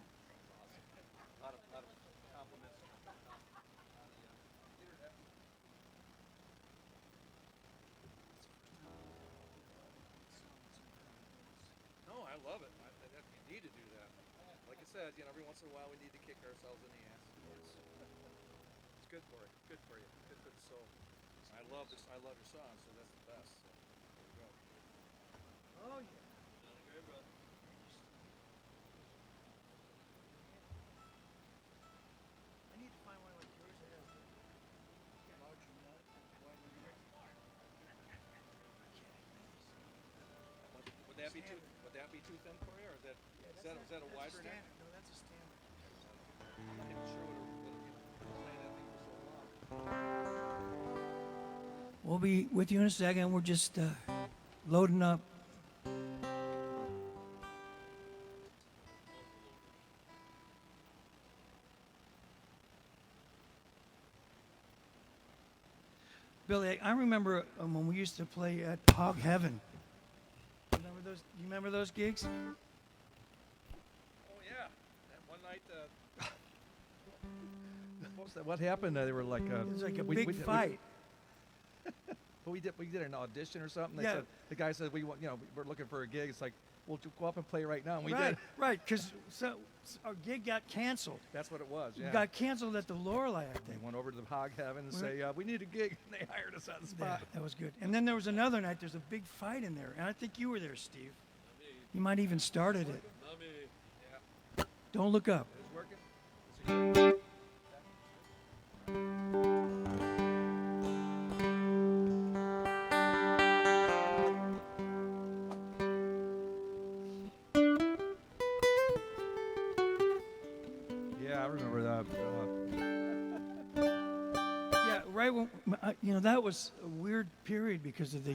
Lot of compliments. No, I love it. You need to do that. Like I said, every once in a while we need to kick ourselves in the ass. It's good for it. Good for you. Good for the soul. I love this. I love your song, so that's the best. So, there we go. Oh, yeah. I need to find one like yours that has the larger nut and wider neck. Would that be too? Would that be too thin for you, or is that is that a wider neck? No, that's a standard. I'm not even sure what playing that thing for so long. We'll be with you in a second. We're just loading up. Billy, I remember when we used to play at Hog Heaven. Remember those? You remember those gigs? Oh yeah, that one night. What was that? What happened? They were like, It was like a big fight. We did an audition or something. They Yeah. said, the guy said, we're looking for a gig. It's like, well, go up and play right now. And we right, did. right, because our gig got canceled. That's what it was. Yeah. It got canceled at the Lorelei, I They think. went over to the Hog Heaven and say, we need a gig. And they hired us on the Yeah, spot. that was good. And then there was another night. There's a big fight in there, and I think you were there, Steve. You might even started it. Yeah. Don't look up. It was working. Yeah, I remember that. Yeah, right when that was a weird period because of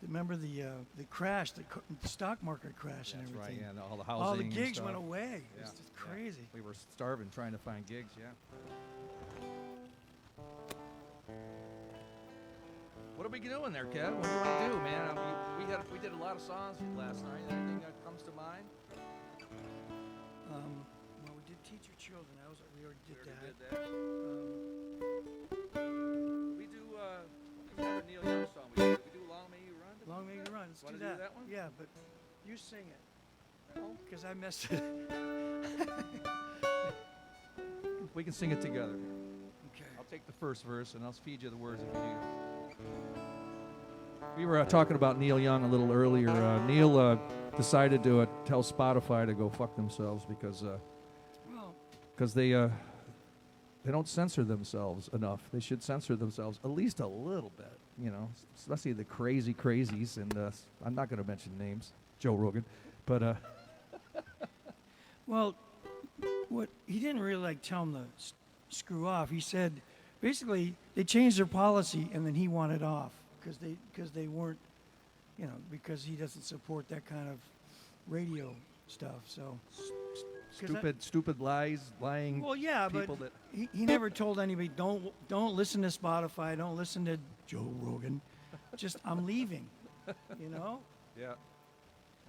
remember the crash, the stock market crash and That's right. everything. Yeah, and all the housing. All the and gigs stuff. went away. Yeah, It's just yeah. crazy. We were starving trying to find gigs. Yeah. What are we doing there, Kev? What do you want to do, man? We did a lot of songs last night. Anything that comes to mind? Well, we did Teach Your Children. We already did that. Did that. We do another Neil Young song. We do Long May You Run. Long May You Run. Let's Wanna do do that. that one? Yeah, but you sing it. Because I messed it. We can sing it together. Okay. I'll take the first verse and I'll feed you the words if you need. We were talking about Neil Young a little earlier. Neil decided to tell Spotify to go fuck themselves because Well, they don't censor themselves enough. They should censor themselves at least a little bit, especially the crazies. And I'm not going to mention names, Joe Rogan, but well, what he didn't really tell them to screw off. He said, basically, they changed their policy, and then he wanted off because they weren't, because he doesn't support that kind of radio stuff. So stupid lying. well, yeah, people but he never told anybody don't listen to Spotify, don't listen to Joe Rogan. Just I'm leaving, Yeah.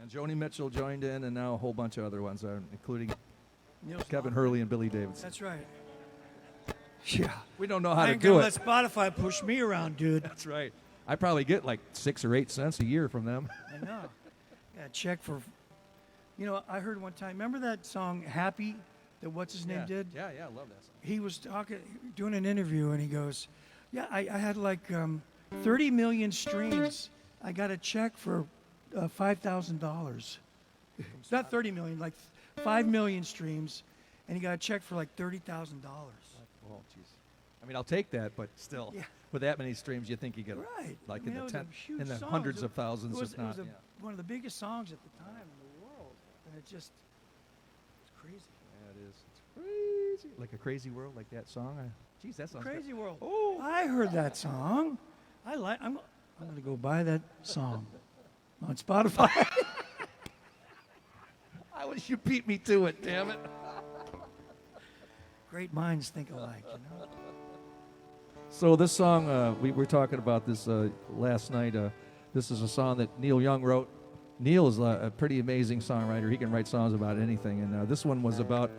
And Joni Mitchell joined in, and now a whole bunch of other ones, including Neil Kevin Sloan. Hurley and Billy Davidson. That's right. Yeah. We don't know how I to ain't do gonna it. let Spotify push me around, dude. That's right. I probably get like 6 or 8 cents a year from them. I know. Yeah, check for. You know, I heard one time. Remember that song "Happy" that what's his name did? Yeah, I love that song. He was doing an interview, and he goes, "Yeah, I had like 30 million streams. I got a check for $5,000. Not 30 million, like 5 million streams, and he got a check for like $30,000. Oh, jeez. I mean, I'll take that, but still, Yeah. with that many streams, you think you get Right. like I mean, in it the was a huge in the song. hundreds It of thousands, was, if not. it was one of the biggest songs at the time in the world, and it's crazy. Yeah, it is. It's crazy. Like a crazy world, like that song. Jeez, that sounds Crazy World. Oh. I heard that song. I'm going to go buy that song on Spotify. I wish you beat me to it. Damn it. Great minds think alike, you know. So this song, we were talking about this last night. This is a song that Neil Young wrote. Neil is a pretty amazing songwriter. He can write songs about anything. And this one was about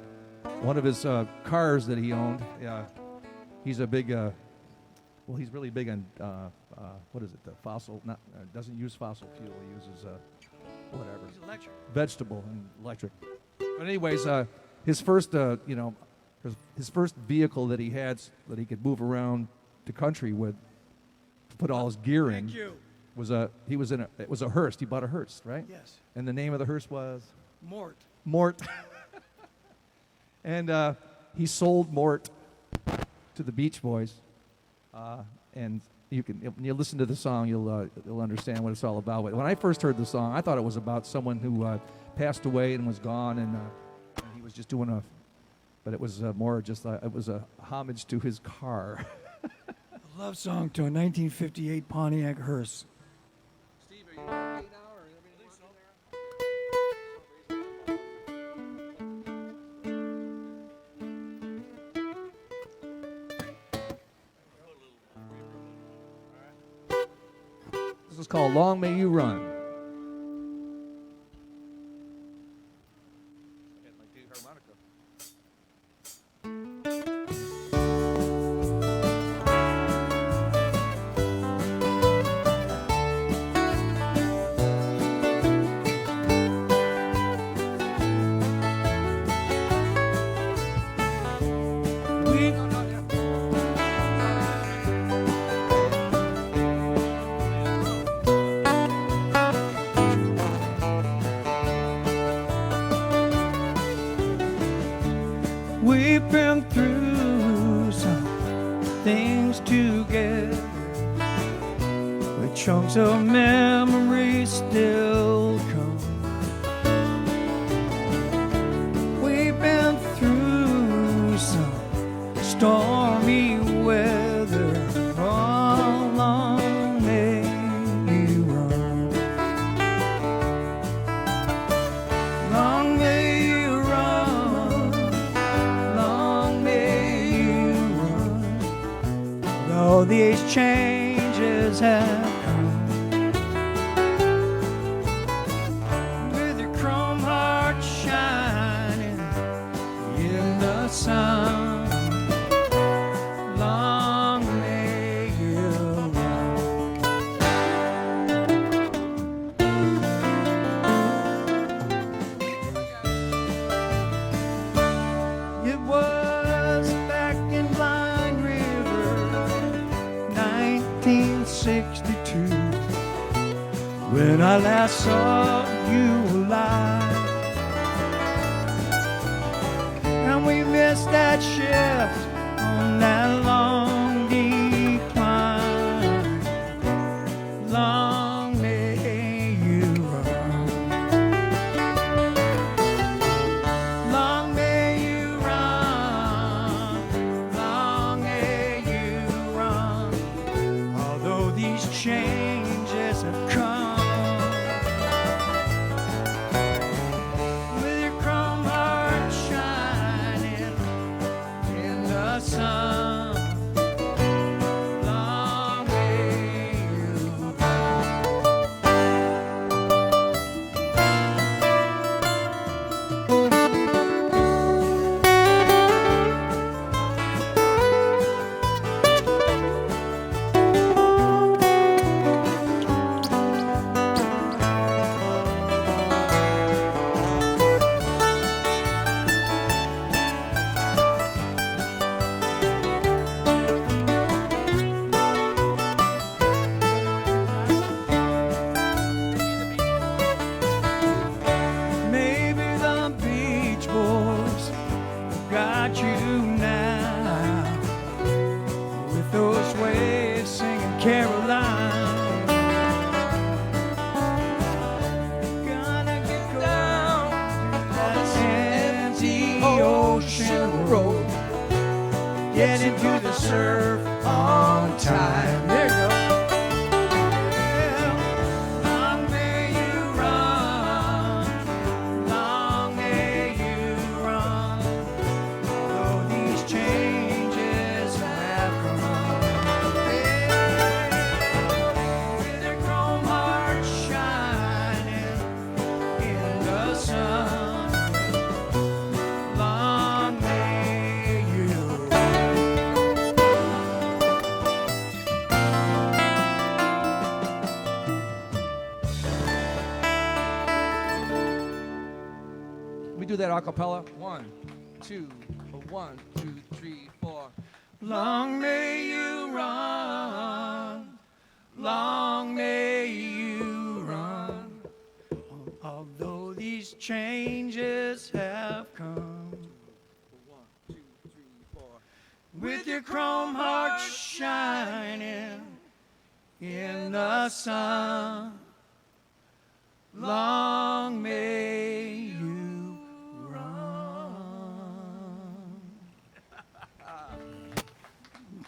one of his cars that he owned. He's a big, he's really big on, what is it, the fossil, doesn't use fossil fuel. He uses whatever. He's electric. Vegetable and electric. But anyways, his first, his first vehicle that he had that he could move around the country with, to put all his gear in, Thank you. was it was a Hearst. He bought a Hearst, right? Yes. And the name of the Hearst was Mort. Mort. And he sold Mort to the Beach Boys, and when you listen to the song, you'll understand what it's all about. When I first heard the song, I thought it was about someone who passed away and was gone, and he was just doing but it was more just it was a homage to his car. A love song to a 1958 Pontiac Hearst. Steve, are you okay now, or everything working This is called "Long May You Run." there? My D harmonica. We We've been through some things together, with chunks of memories still come. We've been through some stormy weather. How long may you run? Long may you run. Long may you run. Though these changes have come, with your chrome heart shining in the sun. Long may you run. It was back in Blind River, 1962, when I last saw you alive. And we missed that shift on that long decline. Long may you run. Long may you run. Long may you run. Although these changes have come, with your chrome heart shining in the sun. Long may you surf on time. There you go. Long may you run, long may you run, though these changes have come. With your chrome heart shining in the sun, long may you We do that a cappella. 1, 2, 1, 2, 3, 4. Long may you run, long may you run, although these changes have come. 1, 2, 3, 4. With your chrome heart shining in the sun, long may you run.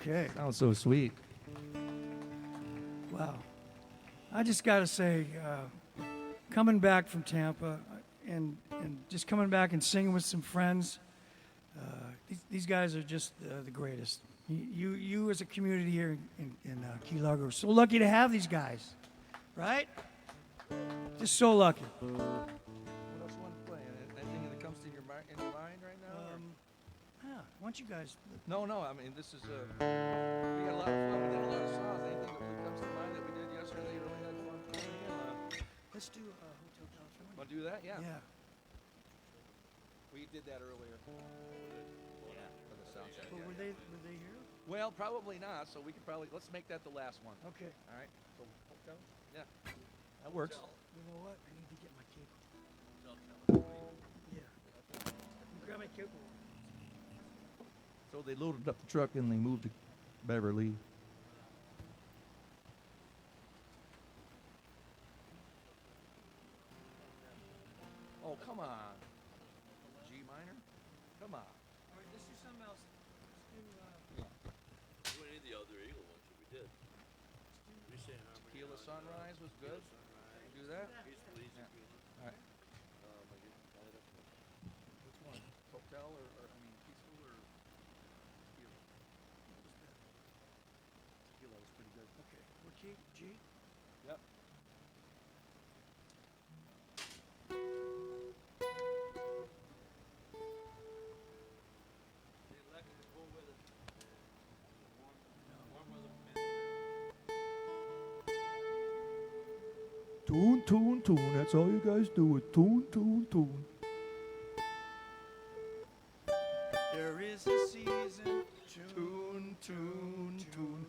Okay. Sounds so sweet. Wow. I just got to say, coming back from Tampa and just coming back and singing with some friends, these guys are just the greatest. You as a community here in Key Largo are so lucky to have these guys, right? Just so lucky. What else you want to play? Anything that comes to your mind right now? Yeah, why don't you guys? No. I mean, this is we had a lot of fun. We did a lot of songs. Anything that comes to mind that we did yesterday? Really had fun. Let's do Hotel California. Want to do that? Yeah. Yeah. We did that earlier. Yeah. For the sound check. Well, were they here? Well, probably not. So we could let's make that the last one. Okay. All right. So hotel. Yeah. That works. You know what? I need to get my cable. Yeah. Grab my cable. So they loaded up the truck and they moved to Beverly. Oh, come on. G minor? Come on. All right, let's do something else. We need the other Eagle ones that we did. We sang harmony. Tequila Sunrise was good. Sunrise. Do that? Peaceful, easy Yeah. breezy. All right. I get fired up. Which one? Hotel or I mean, peaceful or tequila? Tequila was pretty good. Okay. What key? G? Yep. They like it cold weather. Warm weather. Tune, tune, tune. That's all you guys do is tune, tune, tune. There is a season. Tune, tune, tune.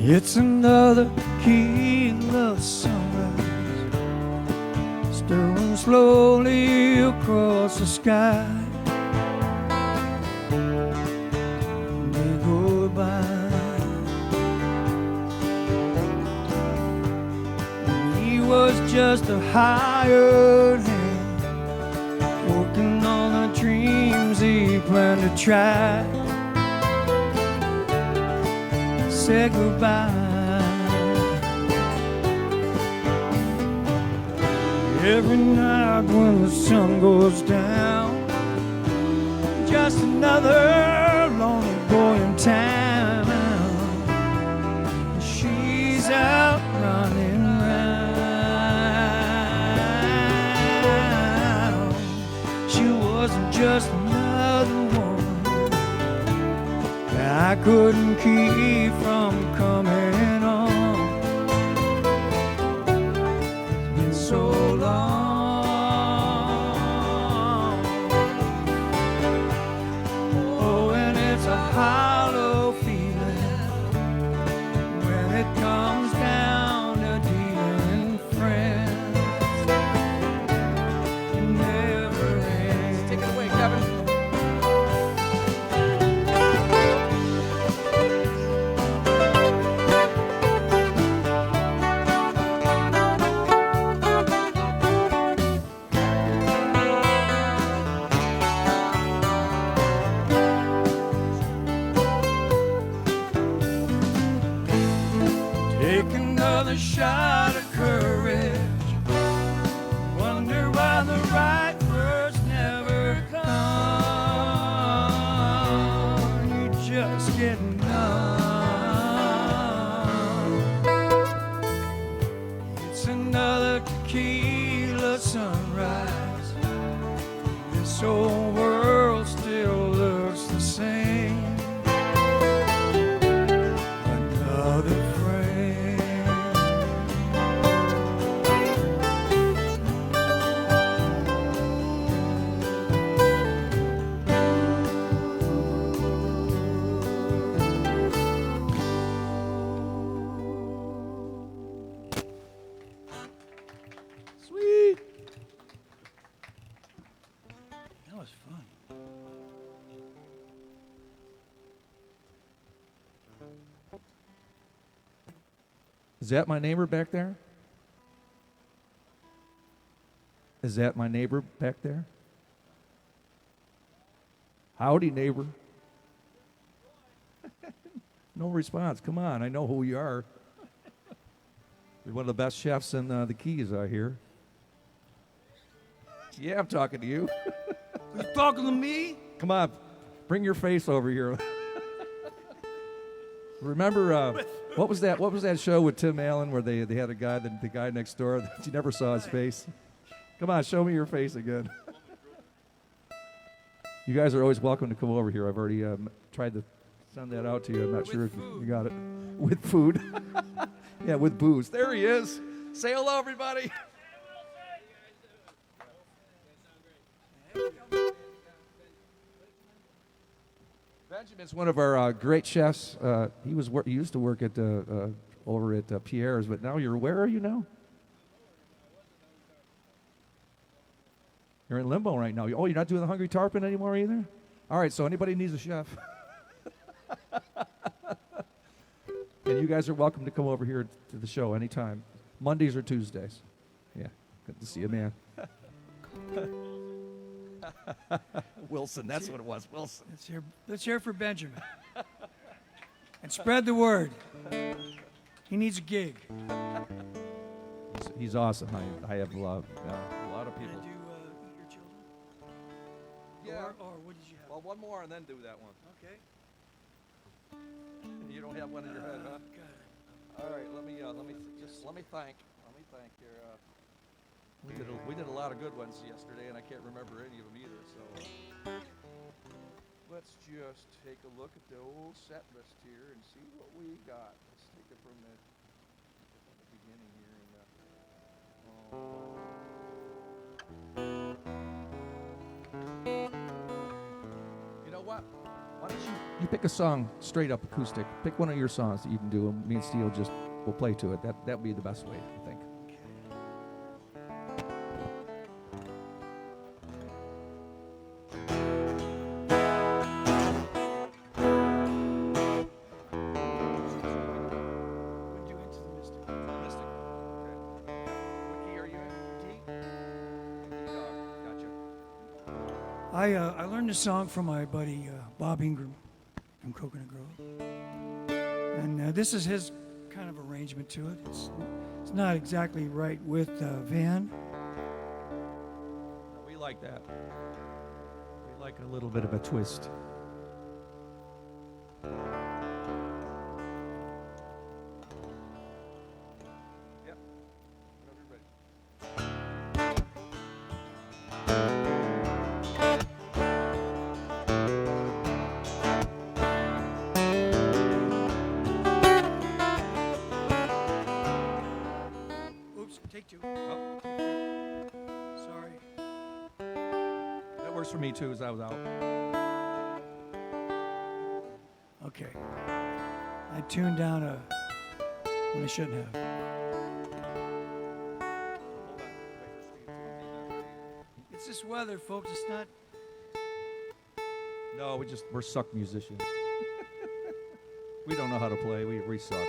It's another tequila sunrise, stirring slowly across the sky. They go by. He was just a hired hand, working on the dreams he planned to try. Say goodbye. Every night when the sun goes down, just another lonely boy in town. She's out running around. She wasn't just another one I couldn't keep from coming. Take another shot of courage. Wonder why the right words never come. You're just getting numb. It's another tequila sunrise. This whole world still looks the same. Another frame. Sweet. That was fun. Is that my neighbor back there? Is that my neighbor back there? Howdy, neighbor. No response. Come on, I know who you are. You're one of the best chefs in the Keys, I hear. Yeah, I'm talking to you. You talking to me? Come on, bring your face over here. Remember, what was that? What was that show with Tim Allen where they had a guy, the guy next door, that you never saw his face? Come on, show me your face again. You guys are always welcome to come over here. I've already tried to send that out to you. I'm not sure if you got it. With food. Yeah, with booze. There he is. Say hello, everybody. Benjamin's one of our great chefs. He used to work at over at Pierre's, but now where are you now? You're in limbo right now. Oh, you're not doing the Hungry Tarpon anymore either? All right, so anybody needs a chef. And you guys are welcome to come over here to the show anytime. Mondays or Tuesdays. Yeah, good to see you, man. Wilson, that's what it was, Wilson. Let's hear for Benjamin. And spread the word. He needs a gig. He's awesome. I have a lot of people. Did you eat your children? Yeah. Or what did you have? Well, one more and then do that one. Okay. You don't have one in your head, huh? Got it. All right, let me thank your. We did a lot of good ones yesterday, and I can't remember any of them either. So let's just take a look at the old set list here and see what we got. Let's take it from the beginning here. You know what? Why don't you pick a song straight up acoustic? Pick one of your songs that you can do, and me and Steve will play to it. That would be the best way, I think. When you into the Mystic. Mystic. Okay. What key are you in? D? Gotcha. I learned this song from my buddy Bob Ingram from Coconut Grove, and this is his kind of arrangement to it. It's not exactly right with Van. No, we like that. We like a little bit of a twist. Yep. Whenever you're ready. Oops, take two. Oh, Sorry. That works for me too, as I was out. Okay. I tuned down when I shouldn't have. hold on. Wait for Steve to get that ready. It's this weather, folks. It's not. No, we're suck musicians. We don't know how to play. We suck.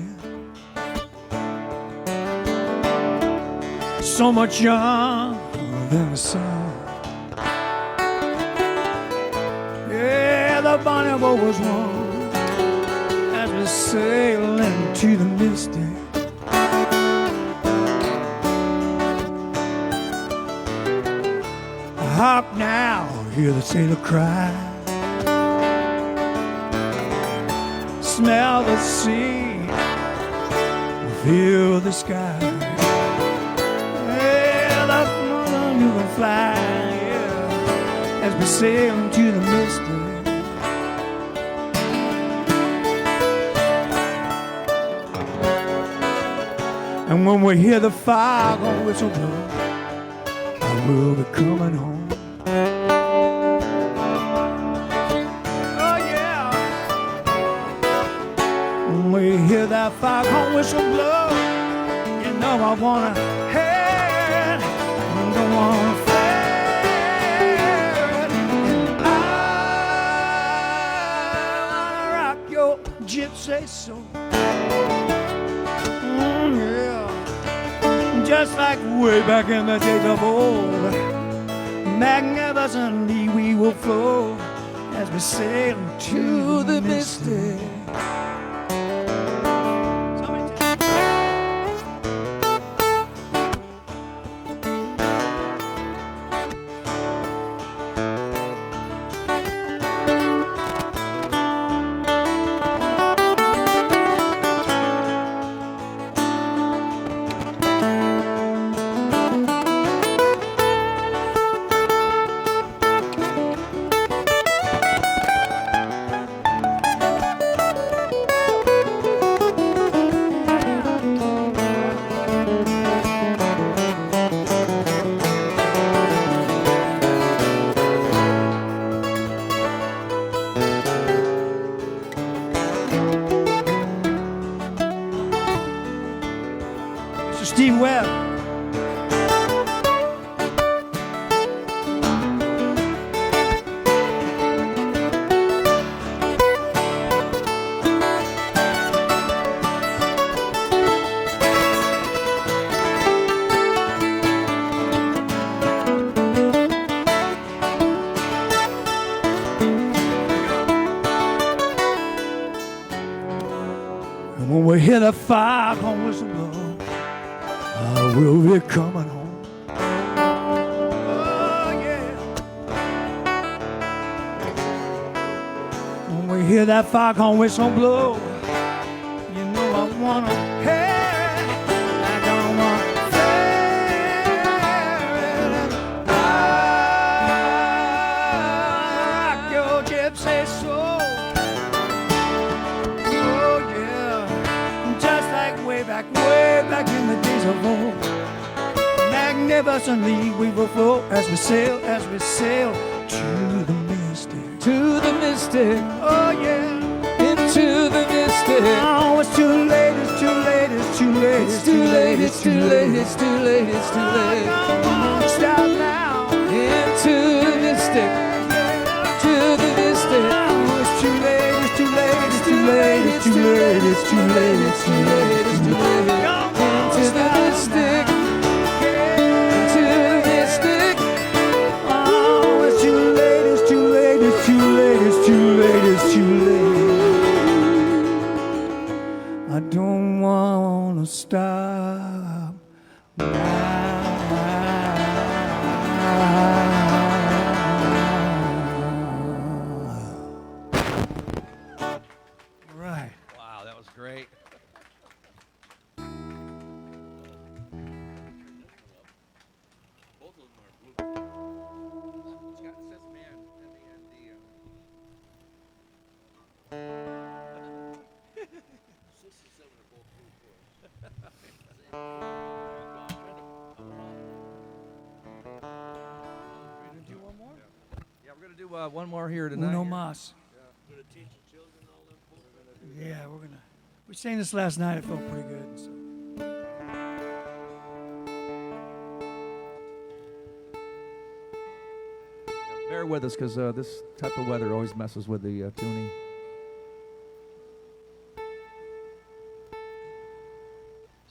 again. So much younger than the sun. Yeah, the bonnet boat was one as we sailed into the misty. Hark now, hear the sailor cry. Smell the sea, feel the sky. Yeah, the moon you can fly, yeah, as we sail into the misty. And when we hear the foghorn whistle blow, I will be coming home. Oh yeah. When we hear that foghorn whistle blow, you know I wanna head, I don't wanna fade. And I wanna rock your gypsy soul. Yeah. Just like way back in the days of old, magnificently we will flow as we sail into the misty. Steve Webb. And when we hear the foghorn whistle blow, I will be coming home. Oh, yeah. When we hear that foghorn whistle blow, you know I wanna head, I don't wanna fade. I rock your gypsy soul. Oh, yeah. Just like way back in the days of old. Magnificently we will flow as we sail to the mystic. To the mystic, Oh yeah. into the mystic. Oh, it's too late, it's too late, it's too late. It's too late, it's too late, it's too late, it's too late. I won't stop now. Into the mystic, to the mystic. Oh, it's too late, it's too late, it's too late, it's too late, it's too late, it's too late, it's too late. Into the mystic, into the mystic. Oh, it's too late, it's too late, it's too late, it's too late, it's too late. I don't wanna stop now. Right. Wow, that was great. Both of them are blue. Scott says man, M-A-N-D. Six and seven are both blue for us. Do one more? Yeah, we're gonna do one more here tonight. Uno here. mas. We're gonna teach the children all them books. Yeah, we sang this last night. It felt pretty good. So. Bear with us, because this type of weather always messes with the tuning.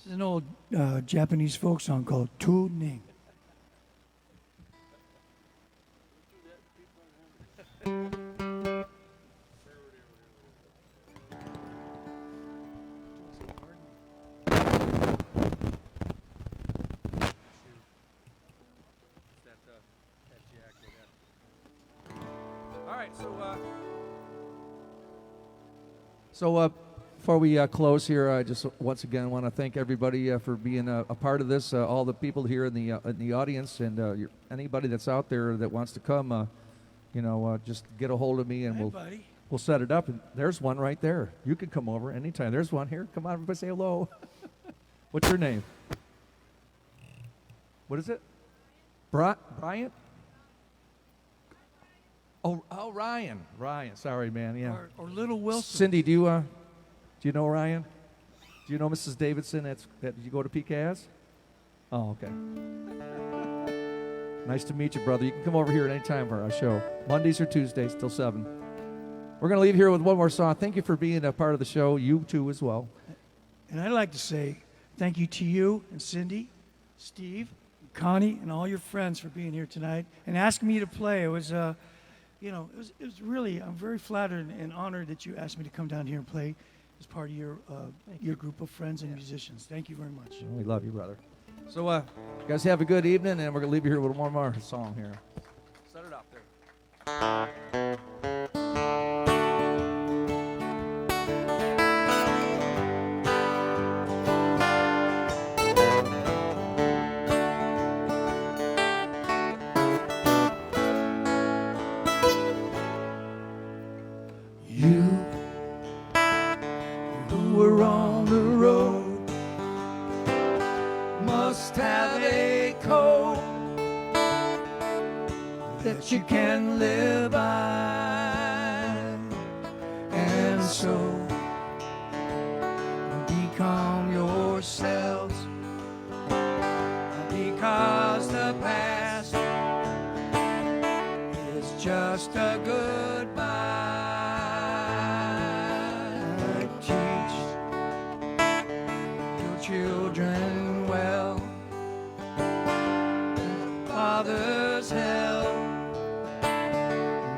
This is an old Japanese folk song called Tuning. That jack with that. All right, So before we close here, I just once again want to thank everybody for being a part of this. All the people here in the audience, and anybody that's out there that wants to come, just get a hold of me, and Hey, buddy. we'll set it up. And there's one right there. You can come over anytime. There's one here. Come on, everybody, say hello. What's your name? What is it? Bryant? Oh, Ryan. Ryan. Sorry, man. Yeah. Or Little Wilson. Cindy, do you know Ryan? Do you know Mrs. Davidson? Did you go to PKS? Oh, okay. Nice to meet you, brother. You can come over here at any time for our show. Mondays or Tuesdays till 7. We're going to leave here with one more song. Thank you for being a part of the show. You too as well. And I'd like to say thank you to you and Cindy, Steve, and Connie, and all your friends for being here tonight and asking me to play. It was, it was really, I'm very flattered and honored that you asked me to come down here and play as part of your group of friends and musicians. Thank you very much. We love you, brother. So, you guys have a good evening, and we're going to leave you here with one more song here. set it up there. You who were on the road must have a code that you can live by, and so become yourselves, because the past is just a goodbye. Teach your children well, Father's help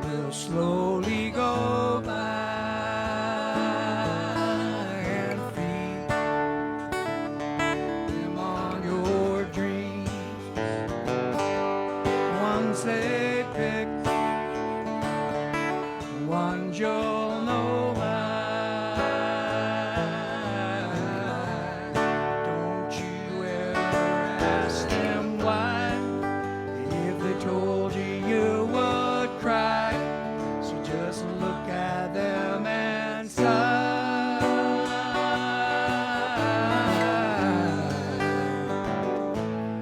will slowly go by, and feed them on your dreams. Once they pick one you'll know by. Don't you ever ask them why. If they told you, you would cry. So just look at them and sigh,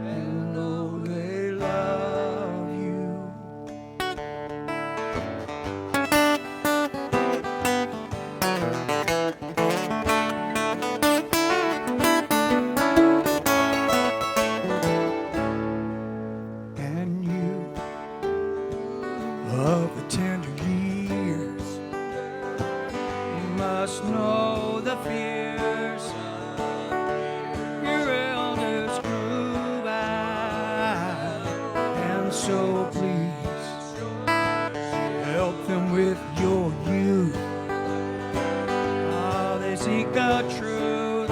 and know they love you. And you of the tender years must know the fears your elders grew by, and so please help them with your youth. Ah, they seek the truth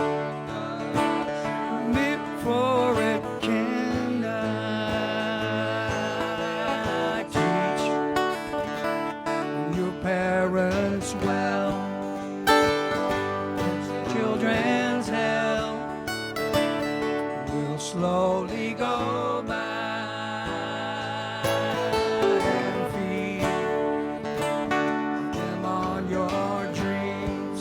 before it can die. Teach your parents well, children's hell will slowly go by, and feed them on your dreams,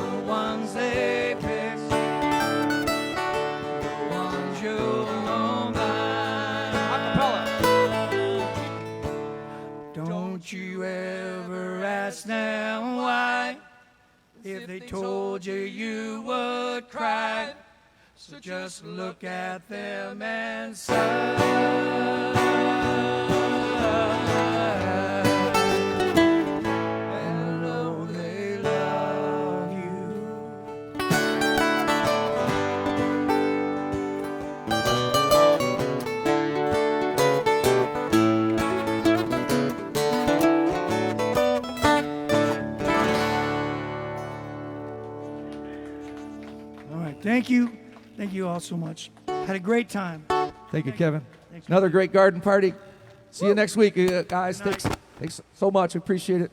the ones they pick, the ones you'll know by. Don't you ever ask them why. If they told you, you would cry. So just look at them and sigh, and know they love you. Thank you. Thank you all so much. Had a great time. Thank you, Kevin. Thanks. Another great garden party. See you next week, guys. Good night. Thanks so much. We appreciate it.